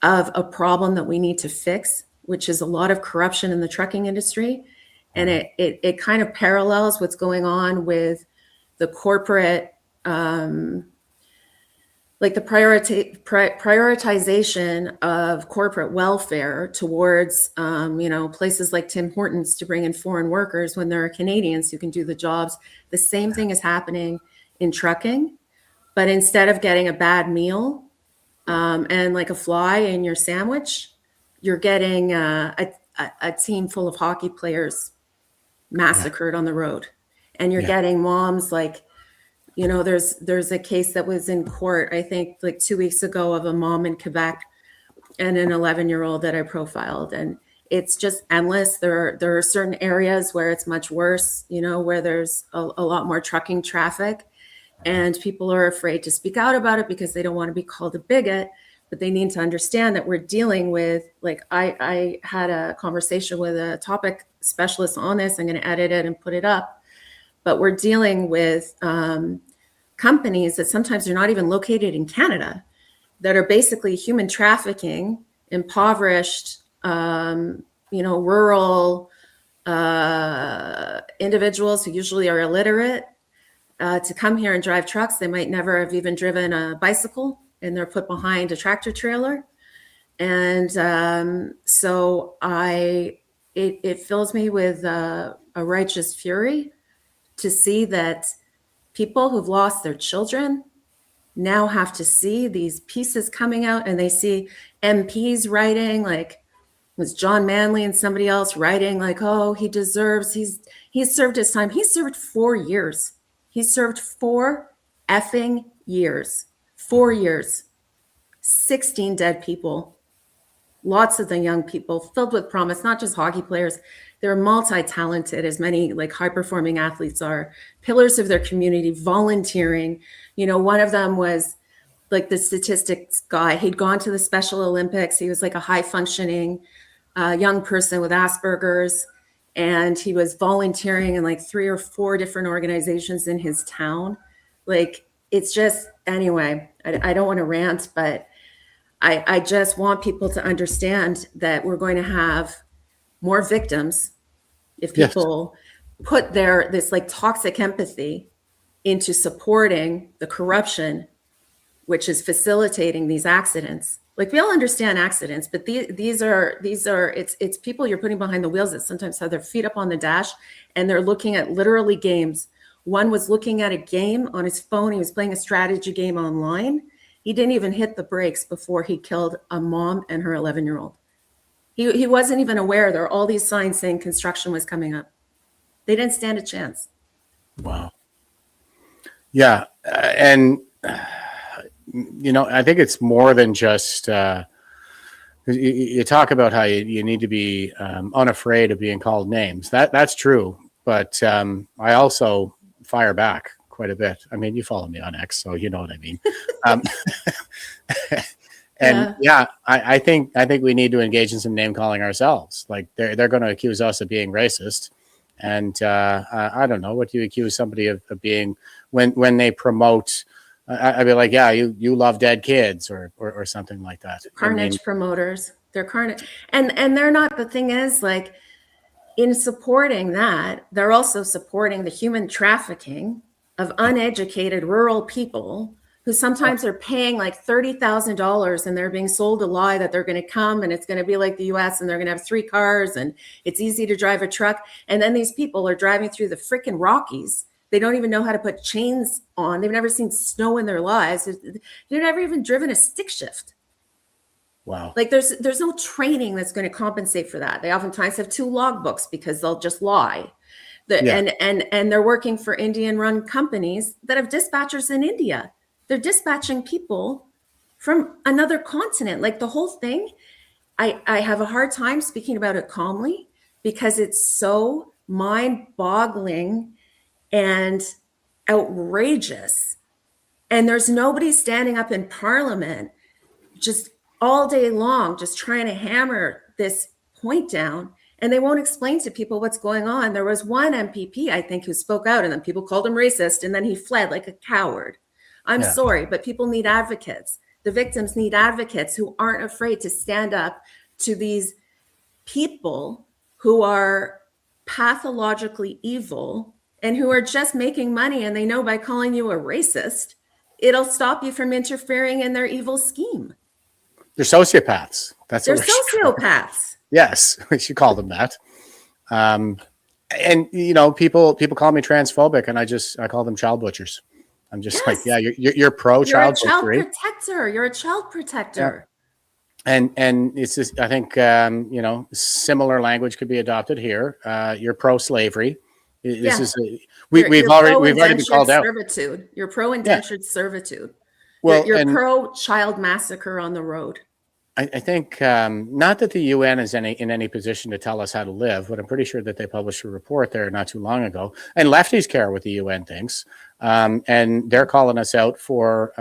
of a problem that we need to fix, which is a lot of corruption in the trucking industry. And it kind of parallels what's going on with the corporate, the prioritization of corporate welfare towards, places like Tim Hortons to bring in foreign workers when there are Canadians who can do the jobs. The same thing is happening in trucking, but instead of getting a bad meal and like a fly in your sandwich, you're getting a team full of hockey players massacred on the road. And you're getting moms there's a case that was in court, I think 2 weeks ago, of a mom in Quebec and an 11-year-old that I profiled. And it's just endless. There are certain areas where it's much worse, where there's a lot more trucking traffic, and people are afraid to speak out about it because they don't want to be called a bigot. But they need to understand that we're dealing with, I had a conversation with a topic specialist on this. I'm going to edit it and put it up. But we're dealing with companies that sometimes are not even located in Canada, that are basically human trafficking impoverished, rural individuals who usually are illiterate to come here and drive trucks. They might never have even driven a bicycle, and they're put behind a tractor trailer. And so it fills me with a righteous fury to see that people who've lost their children now have to see these pieces coming out, and they see MPs writing, was John Manley and somebody else writing oh, he deserves, he's served his time. He served 4 years. He served 4 effing years. 4 years. 16 dead people. Lots of the young people filled with promise, not just hockey players. They're multi-talented, as many high-performing athletes are, pillars of their community, volunteering. One of them was the statistics guy. He'd gone to the Special Olympics. He was a high-functioning young person with Asperger's, and he was volunteering in 3 or 4 different organizations in his town. It's just, anyway, I don't want to rant, but I just want people to understand that we're going to have more victims if people put this toxic empathy into supporting the corruption, which is facilitating these accidents. We all understand accidents, but these are it's people you're putting behind the wheels that sometimes have their feet up on the dash, and they're looking at literally games. One was looking at a game on his phone. He was playing a strategy game online. He didn't even hit the brakes before he killed a mom and her 11-year-old. He wasn't even aware there were all these signs saying construction was coming up. They didn't stand a chance. Wow. Yeah. And, I think it's more than just, you talk about how you need to be unafraid of being called names. That's true. But I also fire back quite a bit. I mean, you follow me on X, so you know what I mean. And I think we need to engage in some name calling ourselves. Like they're going to accuse us of being racist, and I don't know what you accuse somebody of being when they promote. I'd be like, yeah, you love dead kids or something like that. Carnage promoters. They're carnage, and they're not. The thing is, like, in supporting that, they're also supporting the human trafficking of uneducated rural people who sometimes are paying like $30,000 and they're being sold a lie that they're going to come and it's going to be like the US and they're going to have 3 cars and it's easy to drive a truck. And then these people are driving through the freaking Rockies. They don't even know how to put chains on. They've never seen snow in their lives. They've never even driven a stick shift. Wow. Like there's no training that's going to compensate for that. They oftentimes have 2 logbooks because they'll just lie. And they're working for Indian-run companies that have dispatchers in India. They're dispatching people from another continent. Like the whole thing, I have a hard time speaking about it calmly because it's so mind-boggling and outrageous. And there's nobody standing up in Parliament just all day long, just trying to hammer this point down. And they won't explain to people what's going on. There was one MPP, I think, who spoke out and then people called him racist and then he fled like a coward. I'm sorry, but people need advocates. The victims need advocates who aren't afraid to stand up to these people who are pathologically evil and who are just making money. And they know by calling you a racist, it'll stop you from interfering in their evil scheme. They're sociopaths. They're sociopaths. Yes, we should call them that. And people call me transphobic, and I call them child butchers. I'm just like, yeah, you're pro child butchery. You're a child protector. Yeah. And it's just, I think similar language could be adopted here. You're pro slavery. This is we've already been called out. Servitude. You're pro indentured servitude. Well, you're pro child massacre on the road. I think not that the UN is in any position to tell us how to live, but I'm pretty sure that they published a report there not too long ago. And lefties care what the UN thinks, and they're calling us out for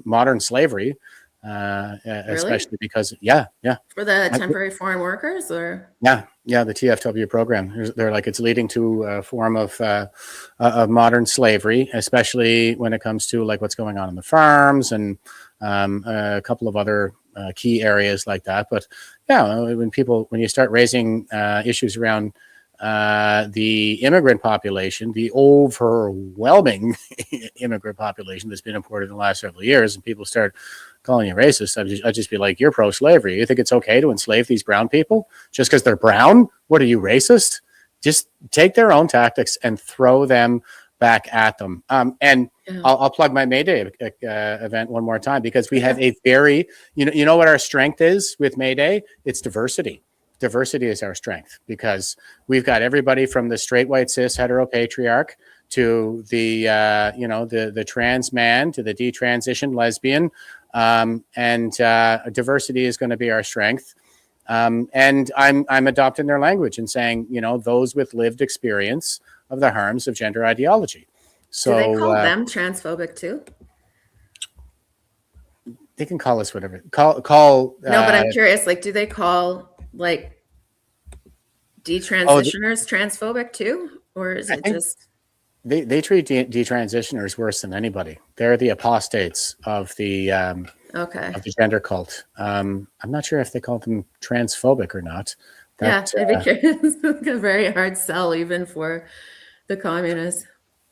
modern slavery, especially because for the temporary foreign workers, or the TFW program. They're like it's leading to a form of modern slavery, especially when it comes to like what's going on in the farms and a couple of other key areas like that. But when you start raising issues around the immigrant population, the overwhelming immigrant population that's been imported in the last several years, and people start calling you racist, I'd just be like, you're pro-slavery. You think it's okay to enslave these brown people just because they're brown? What are you, racist? Just take their own tactics and throw them back at them. I'll plug my May Day event one more time because we have a very, you know what our strength is with May Day? It's diversity. Diversity is our strength because we've got everybody from the straight white cis heteropatriarch to the the trans man to the detransitioned lesbian, and diversity is going to be our strength. And I'm adopting their language and saying, those with lived experience of the harms of gender ideology. So do they call them transphobic too? They can call us whatever. Call. No, but I'm curious. Like, do they call like detransitioners transphobic too, or is it just? They treat detransitioners worse than anybody. They're the apostates of the of the gender cult. I'm not sure if they call them transphobic or not. I'd be curious. It's a very hard sell even for the communists.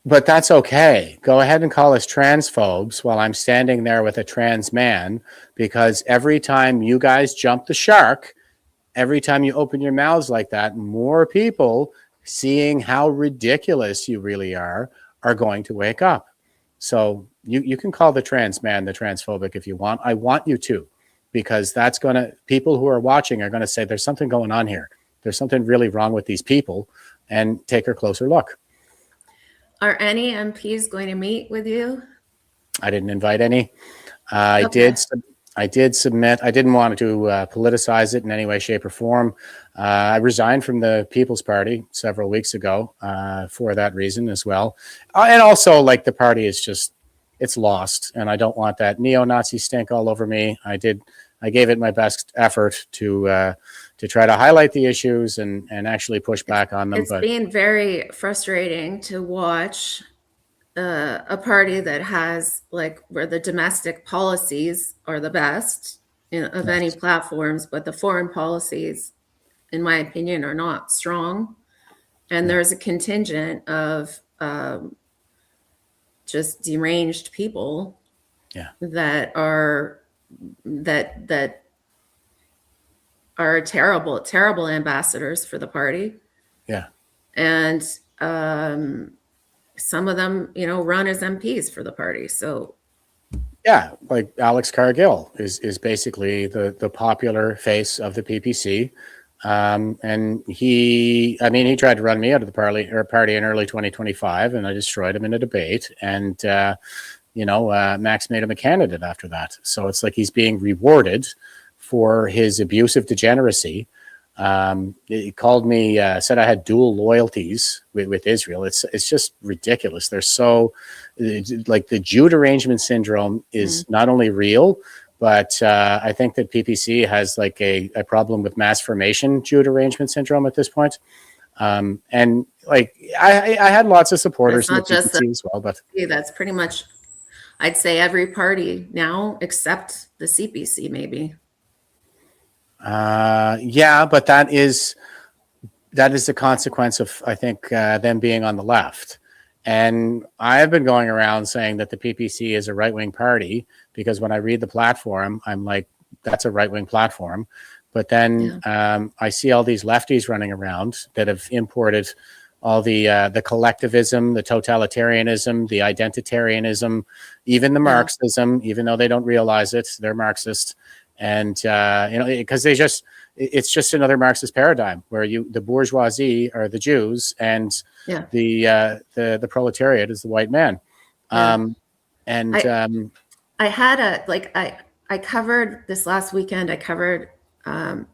But that's okay. Go ahead and call us transphobes while I'm standing there with a trans man, because every time you guys jump the shark, every time you open your mouths like that, more people seeing how ridiculous you really are going to wake up. So you can call the trans man the transphobic if you want. I want you to, because people who are watching are going to say there's something going on here. There's something really wrong with these people, and take a closer look. Are any MPs going to meet with you? I didn't invite any. I Okay. did submit. I didn't want to politicize it in any way, shape, or form. I resigned from the People's Party several weeks ago for that reason as well. And also, like, the party is just, it's lost, and I don't want that neo-Nazi stink all over me. I gave it my best effort to try to highlight the issues and actually push back on them. It's been very frustrating to watch a party that has, like, where the domestic policies are the best of any platforms, but the foreign policies, in my opinion, are not strong. And there's a contingent of just deranged people that are terrible ambassadors for the party. Yeah. And some of them, run as MPs for the party. So yeah, like Alex Cargill is basically the popular face of the PPC. And he tried to run me out of the party in early 2025, and I destroyed him in a debate. And, Max made him a candidate after that. So it's like he's being rewarded for his abusive degeneracy. He called me, said I had dual loyalties with Israel. It's just ridiculous. They're so, like, the Jew derangement syndrome is not only real, but I think that PPC has like a problem with mass formation Jew derangement syndrome at this point. And like I had lots of supporters in the PPC as well, but that's pretty much, I'd say, every party now except the CPC, maybe. Yeah, but that is a consequence of, I think, them being on the left. And I have been going around saying that the PPC is a right-wing party because when I read the platform, I'm like, that's a right-wing platform. But then I see all these lefties running around that have imported all the collectivism, the totalitarianism, the identitarianism, even the Marxism, even though they don't realize it, they're Marxist. And, because it's just another Marxist paradigm where the bourgeoisie are the Jews and the proletariat is the white man. I covered this last weekend. I covered an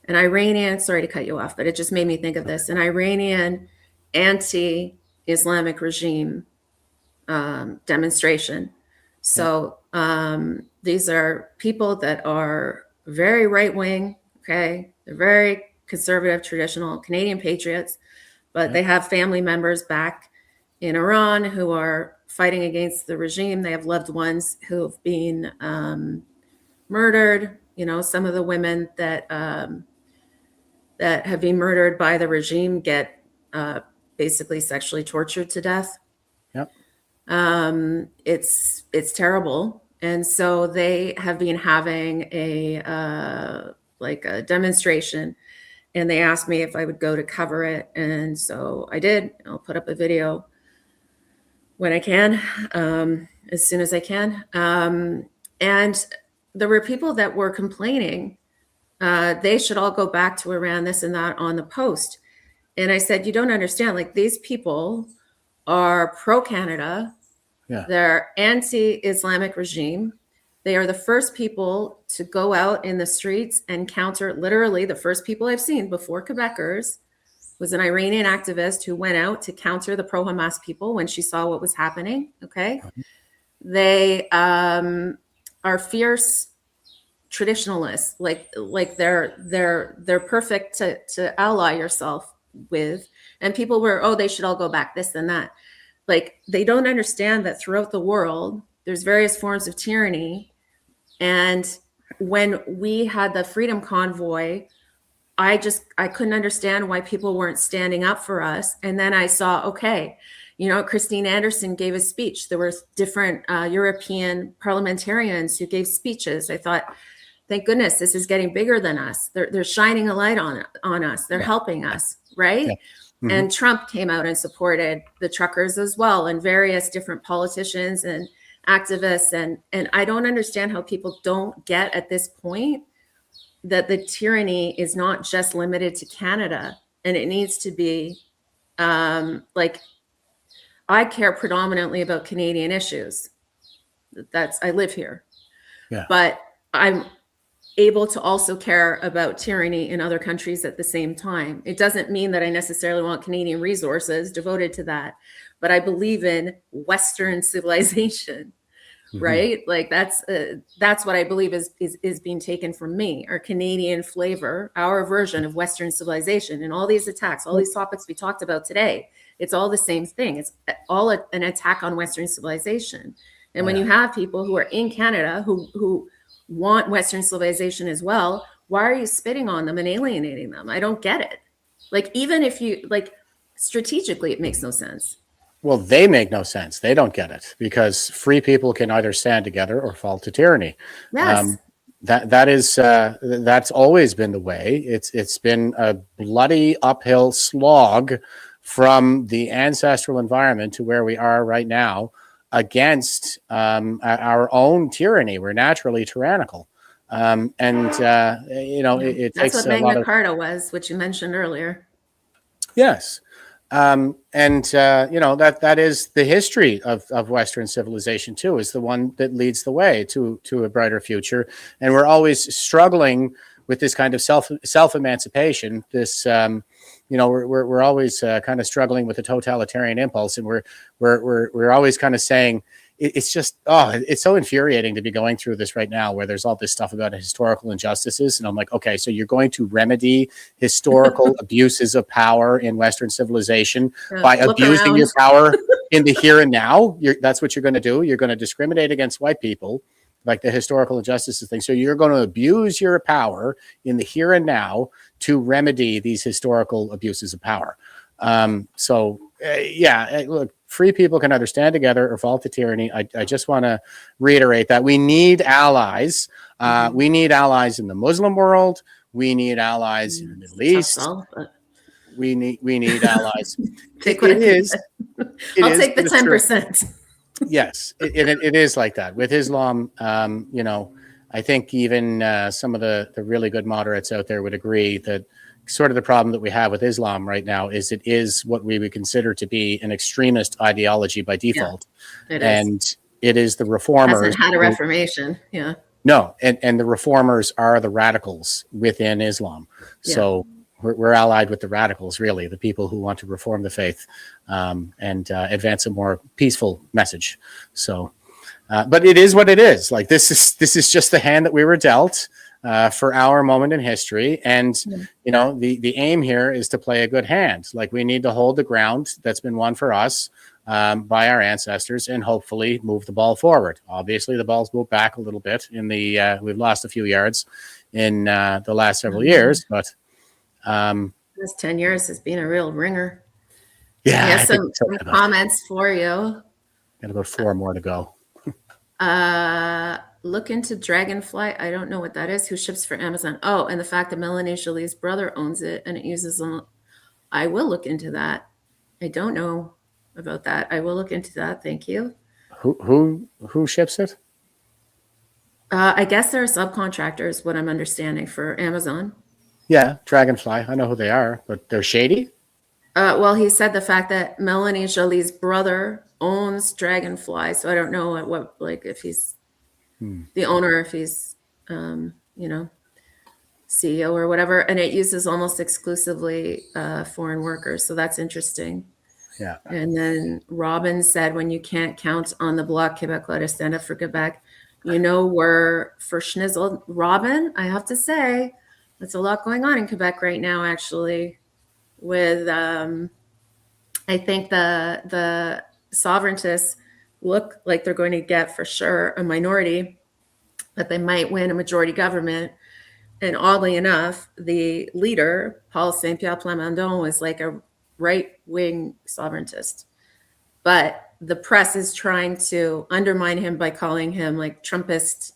Iranian, sorry to cut you off, but it just made me think of this, an Iranian anti-Islamic regime demonstration. So these are people that are very right-wing, okay? They're very conservative, traditional Canadian patriots, but they have family members back in Iran who are fighting against the regime. They have loved ones who have been murdered. Some of the women that have been murdered by the regime get basically sexually tortured to death. Yep. It's terrible. And so they have been having a demonstration, and they asked me if I would go to cover it. And so I did. I'll put up a video when I can, as soon as I can. And there were people that were complaining, they should all go back to Iran, this and that on the post. And I said, you don't understand, like, these people are pro-Canada. Yeah. They're anti-Islamic regime. They are the first people to go out in the streets and counter, literally the first people I've seen before Quebecers was an Iranian activist who went out to counter the pro-Hamas people when she saw what was happening. Okay. They are fierce traditionalists, like they're perfect to ally yourself with. And people were, they should all go back, this and that. Like, they don't understand that throughout the world, there's various forms of tyranny. And when we had the Freedom Convoy, I couldn't understand why people weren't standing up for us. And then I saw, Christine Anderson gave a speech. There were different European parliamentarians who gave speeches. I thought, thank goodness, this is getting bigger than us. They're shining a light on us. They're helping us, right? Yeah. Mm-hmm. And Trump came out and supported the truckers as well, and various different politicians and activists, and I don't understand how people don't get at this point that the tyranny is not just limited to Canada, and it needs to be like, I care predominantly about Canadian issues. I live here. Yeah. But I'm able to also care about tyranny in other countries at the same time. It doesn't mean that I necessarily want Canadian resources devoted to that, but I believe in Western civilization. Right? Like that's what I believe is being taken from me, our Canadian flavor, our version of Western civilization, and all these attacks, all these topics we talked about today. It's all the same thing. It's all an attack on Western civilization. And when you have people who are in Canada who want Western civilization as well, why are you spitting on them and alienating them? I don't get it. Like, even if you like strategically, it makes no sense. Well, they make no sense. They don't get it, because free people can either stand together or fall to tyranny. Yes. That's always been the way. It's been a bloody uphill slog from the ancestral environment to where we are right now against our own tyranny. We're naturally tyrannical. It That's takes what a lot Magna of... Carta was, which you mentioned earlier. Yes. That is the history of Western civilization too, is the one that leads the way to a brighter future. And we're always struggling with this kind of self-emancipation. This, we're always kind of struggling with the totalitarian impulse, and we're always kind of saying, it's just, it's so infuriating to be going through this right now, where there's all this stuff about historical injustices. And I'm like, okay, so you're going to remedy historical abuses of power in Western civilization by abusing your power in the here and now? That's what you're going to do. You're going to discriminate against white people, like the historical injustices thing. So you're going to abuse your power in the here and now to remedy these historical abuses of power. Look, free people can either stand together or fall to tyranny. I just want to reiterate that we need allies. We need allies in the Muslim world. We need allies in the Middle East. We need allies. Take what it is. I'll take the 10%. Yes, it is like that with Islam. I think even some of the really good moderates out there would agree that sort of the problem that we have with Islam right now is it is what we would consider to be an extremist ideology by default. Yeah, it is the reformers. Hasn't had a reformation. Yeah. No, and the reformers are the radicals within Islam. Yeah. So we're allied with the radicals, really, the people who want to reform the faith and advance a more peaceful message. So, but it is what it is. Like, this is just the hand that we were dealt for our moment in history. And, the aim here is to play a good hand. Like, we need to hold the ground that's been won for us by our ancestors and hopefully move the ball forward. Obviously, the ball's moved back a little bit we've lost a few yards in the last several years, but this 10 years has been a real ringer. Yeah. I have some comments for you. Got about 4 more to go. Look into Dragonfly. I don't know what that is. Who ships for Amazon? Oh, and the fact that Melanie Jolie's brother owns it and it uses them. I will look into that. I don't know about that. I will look into that. Thank you. Who ships it? I guess they're subcontractors, what I'm understanding, for Amazon. Yeah, Dragonfly. I know who they are, but they're shady. Well, he said the fact that Melanie Jolie's brother owns Dragonfly, so I don't know what if he's the owner, if he's CEO or whatever, and it uses almost exclusively foreign workers, so that's interesting. Yeah. And then Robin said, when you can't count on the Bloc Québécois to stand up for Quebec, we're for schnizzled. Robin, I have to say, there's a lot going on in Quebec right now, actually, with I think the sovereigntists look like they're going to get for sure a minority, but they might win a majority government. And oddly enough, the leader, Paul Saint-Pierre Plamondon, was like a right-wing sovereigntist. But the press is trying to undermine him by calling him like Trumpist,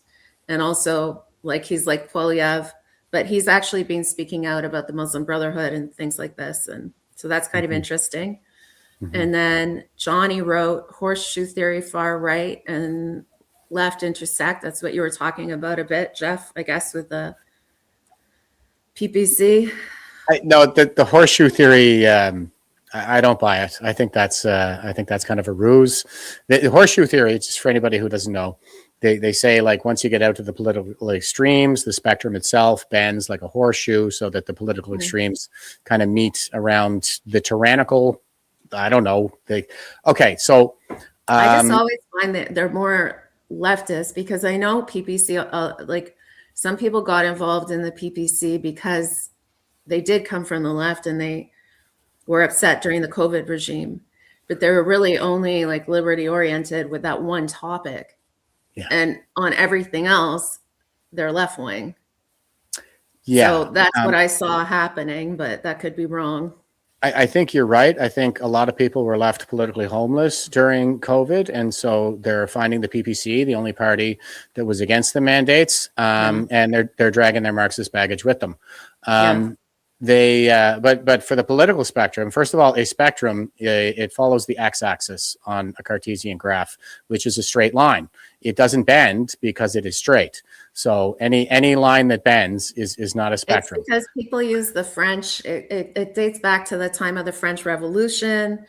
and also like he's like Poilievre, but he's actually been speaking out about the Muslim Brotherhood and things like this. And so that's kind of interesting. And then Johnny wrote horseshoe theory, far right and left intersect. That's what you were talking about a bit, Jeff, I guess, with the PPC. No, the horseshoe theory. I don't buy it. I think that's kind of a ruse. The horseshoe theory, just for anybody who doesn't know, they say like once you get out to the political extremes, the spectrum itself bends like a horseshoe, so that the political extremes kind of meet around the tyrannical. I don't know. So I just always find that they're more leftist because I know PPC, like some people got involved in the PPC because they did come from the left and they were upset during the COVID regime, but they were really only like liberty oriented with that one topic. Yeah. And on everything else, they're left wing. Yeah. So that's what I saw happening, but that could be wrong. I think you're right. I think a lot of people were left politically homeless during COVID. And so they're finding the PPC, the only party that was against the mandates. And they're dragging their Marxist baggage with them. But for the political spectrum, first of all, a spectrum, it follows the x-axis on a Cartesian graph, which is a straight line. It doesn't bend because it is straight. So any line that bends is not a spectrum. It's because people use the French. It dates back to the time of the French Revolution.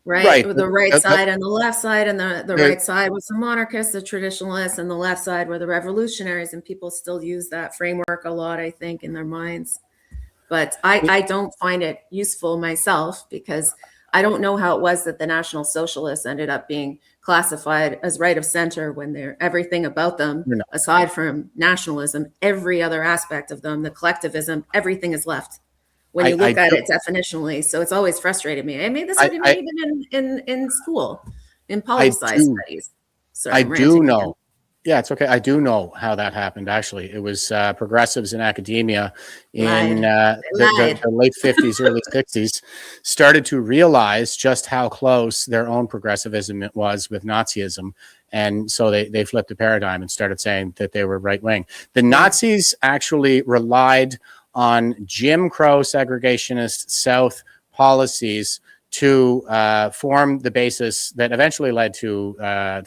Right. With the right side and the left side, and the right side was the monarchists, the traditionalists, and the left side were the revolutionaries. And people still use that framework a lot, I think, in their minds. But I don't find it useful myself because I don't know how it was that the National Socialists ended up being classified as right of center when they're everything about them, aside from nationalism, every other aspect of them, the collectivism, everything is left when you look at it definitionally. So it's always frustrated me. I made this argument even in school, in poli sci studies. Sorry, I do know. Again. Yeah, it's okay. I do know how that happened, actually. It was progressives in academia in the late 50s, early 60s started to realize just how close their own progressivism was with Nazism. And so they flipped the paradigm and started saying that they were right-wing. The Nazis actually relied on Jim Crow segregationist South policies to form the basis that eventually led to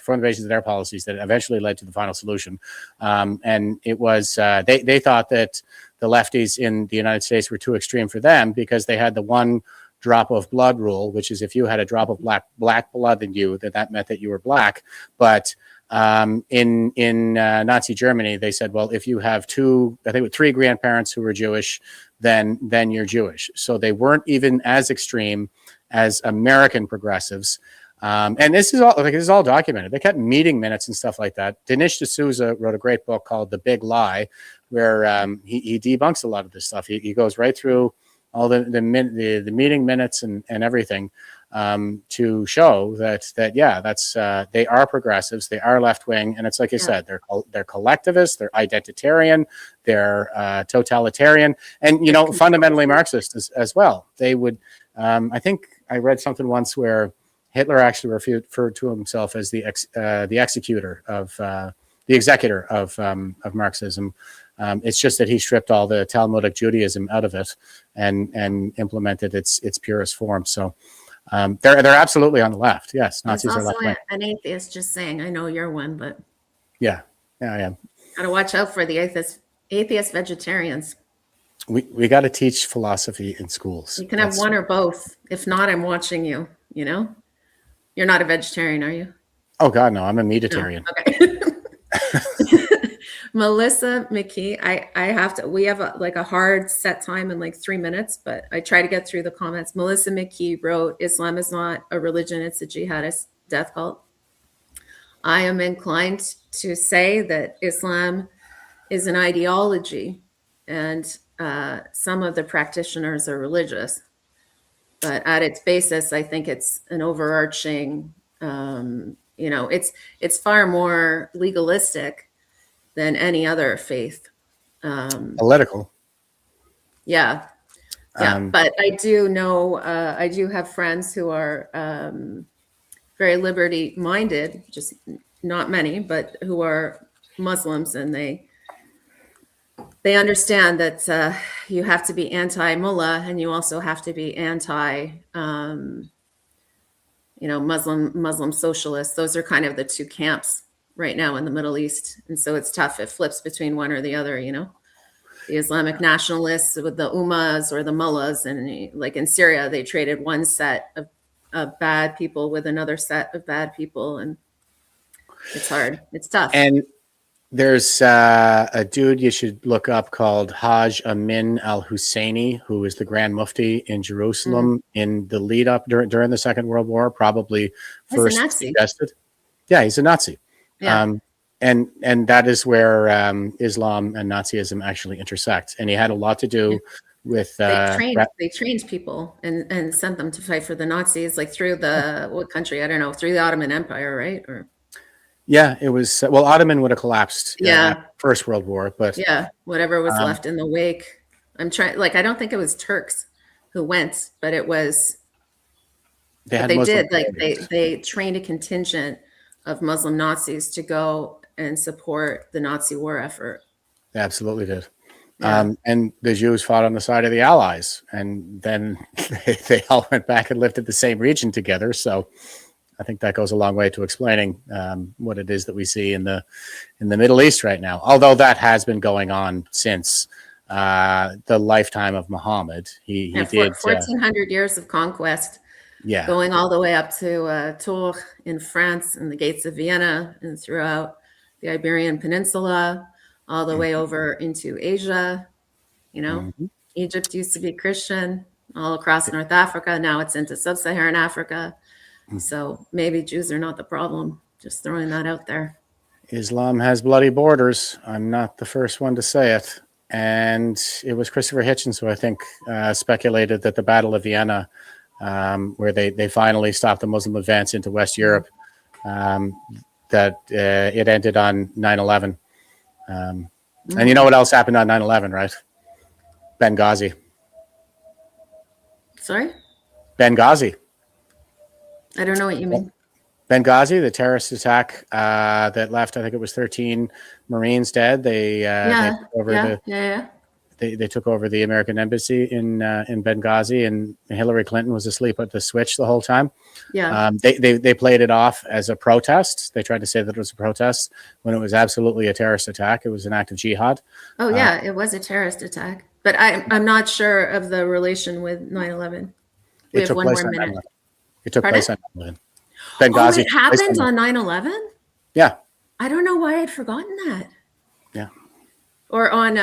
form the basis of their policies that eventually led to the final solution. And it was they thought that the lefties in the United States were too extreme for them because they had the one drop of blood rule, which is if you had a drop of black blood in you, that meant that you were black. But in Nazi Germany, they said, well, if you have three grandparents who were Jewish, then you're Jewish. So they weren't even as extreme as American progressives. And this is all documented. They kept meeting minutes and stuff like that. Dinesh D'Souza wrote a great book called The Big Lie, where he debunks a lot of this stuff. He goes right through all the meeting minutes and everything to show that they are progressives, they are left wing, and it's like you said, they're collectivists, they're identitarian, they're totalitarian, and fundamentally Marxist as well. They would. I think I read something once where Hitler actually referred to himself as the executor of the executor of Marxism. It's just that he stripped all the Talmudic Judaism out of it and implemented its purest form. So they're absolutely on the left. Yes, Nazis are left wing. An atheist just saying, I know you're one, but yeah, I am. Got to watch out for the atheist vegetarians. We got to teach philosophy in schools. You can have one or both. If not, I'm watching you. You're not a vegetarian, are you? Oh God, no! I'm a meatitarian. No. Okay. Melissa McKee, I have to. We have a hard set time in like 3 minutes, but I try to get through the comments. Melissa McKee wrote, "Islam is not a religion; it's a jihadist death cult." I am inclined to say that Islam is an ideology, and some of the practitioners are religious. But at its basis, I think it's an overarching, it's far more legalistic than any other faith. Political. Yeah. But I do know, I do have friends who are very liberty minded, just not many, but who are Muslims, and they understand that, you have to be anti-mullah, and you also have to be anti, Muslim socialists. Those are kind of the two camps right now in the Middle East, and so it's tough. It flips between one or the other. The Islamic nationalists with the Ummas or the mullahs, and like in Syria, they traded one set of bad people with another set of bad people, and it's hard. It's tough. And there's a dude you should look up called Hajj Amin al-Husseini, who is the Grand Mufti in Jerusalem in the lead up during the Second World War, probably first suggested. Yeah, he's a Nazi. Yeah. And that is where Islam and Nazism actually intersect. And he had a lot to do with they trained people and sent them to fight for the Nazis, like through what country? I don't know, through the Ottoman Empire, right? Or yeah, it was Ottoman would have collapsed. First World War, but whatever was left in the wake. I don't think it was Turks who went, but it was. They trained a contingent of Muslim Nazis to go and support the Nazi war effort. They absolutely did. Yeah. And the Jews fought on the side of the Allies, and then they all went back and lived in the same region together. So I think that goes a long way to explaining what it is that we see in the Middle East right now. Although that has been going on since the lifetime of Muhammad. He did 1,400 years of conquest. Yeah, going all the way up to Tours in France and the gates of Vienna and throughout the Iberian Peninsula, all the way over into Asia. Egypt used to be Christian, all across North Africa. Now it's into sub-Saharan Africa. So maybe Jews are not the problem. Just throwing that out there. Islam has bloody borders. I'm not the first one to say it. And it was Christopher Hitchens who I think speculated that the Battle of Vienna, where they finally stopped the Muslim advance into West Europe, that it ended on 9/11. And you know what else happened on 9/11, right? Benghazi. Sorry? Benghazi. I don't know what you mean. Benghazi, the terrorist attack that left, I think it was 13 Marines dead. They took over the American embassy in Benghazi, and Hillary Clinton was asleep at the switch the whole time. Yeah. They played it off as a protest. They tried to say that it was a protest when it was absolutely a terrorist attack. It was an act of jihad. Oh yeah, it was a terrorist attack. But I'm not sure of the relation with 9/11. We have one more minute. It took place on 9/11. Benghazi. Oh, it happened on 9/11? Yeah. I don't know why I'd forgotten that. Yeah. Or on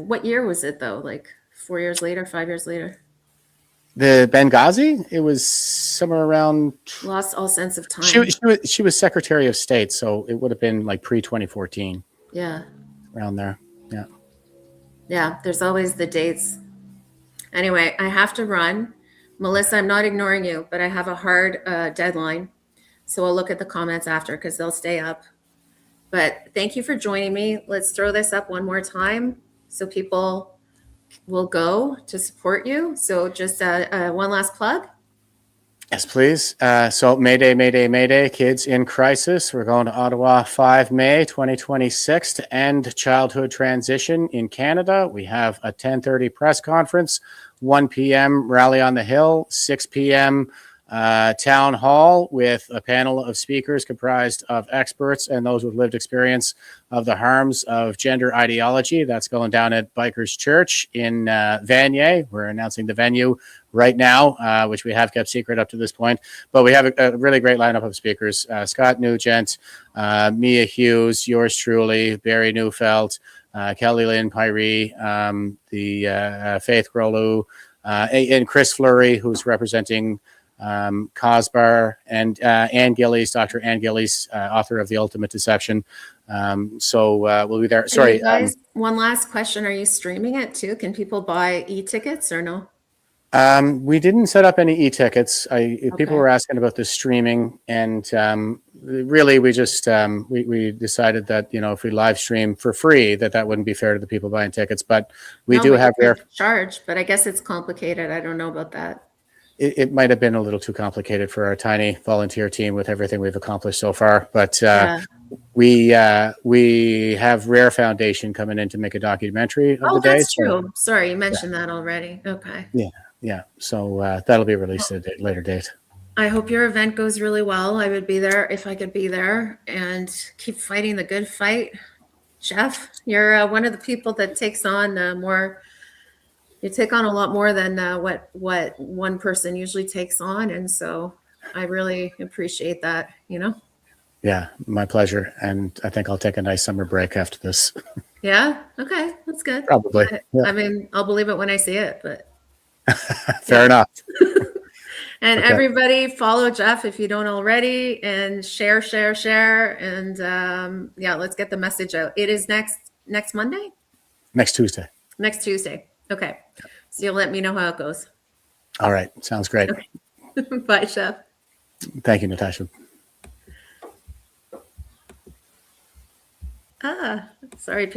what year was it though? Like 4 years later, 5 years later? The Benghazi, it was somewhere around. Lost all sense of time. She was Secretary of State, so it would have been like pre-2014. Yeah. Around there. Yeah. Yeah, there's always the dates. Anyway, I have to run. Melissa, I'm not ignoring you, but I have a hard deadline. So I'll look at the comments after because they'll stay up. But thank you for joining me. Let's throw this up one more time so people will go to support you. So just one last plug. Yes, please. So Mayday, Mayday, Mayday, Kids in Crisis. We're going to Ottawa 5 May 2026 to end childhood transition in Canada. We have a 10:30 press conference, 1 p.m. rally on the Hill, 6 p.m. Town hall with a panel of speakers comprised of experts and those with lived experience of the harms of gender ideology. That's going down at Bikers Church in Vanier. We're announcing the venue right now, which we have kept secret up to this point. But we have a really great lineup of speakers. Scott Nugent, Mia Hughes, yours truly, Barry Neufeld, Kelly Lynn Pyrie, the Faith Grolu, and Chris Fleury, who's representing Cosbar, and Ann Gillies, Dr. Ann Gillies, author of The Ultimate Deception. So we'll be there. Sorry. Guys, one last question. Are you streaming it too? Can people buy e-tickets or no? We didn't set up any e-tickets. People were asking about the streaming, and really we just we decided that, you know, if we live stream for free, that wouldn't be fair to the people buying tickets. But we do have their charge, but I guess it's complicated. I don't know about that. it might have been a little too complicated for our tiny volunteer team with everything we've accomplished so far. But Yeah. we have Rare Foundation coming in to make a documentary of Oh, the day. that's So, true. Sorry, you mentioned that already. Okay. yeah. So that'll be released at a later date. I hope your event goes really well. I would be there if I could be there, and keep fighting the good fight. Jeff, you're one of the people that takes on more. You take on a lot more than what one person usually takes on, and so I really appreciate that. Yeah, my pleasure. And I think I'll take a nice summer break after this. Yeah. Okay, that's good. Probably. Yeah. I mean, I'll believe it when I see it, but Fair enough. and Okay. everybody follow Jeff if you don't already, and share, and yeah, let's get the message out. It is next Monday, Next Tuesday. next Tuesday. Okay, so you'll let me know how it goes. All right. Sounds great. Okay. Bye, Jeff. Thank you, Natasha. Sorry, people.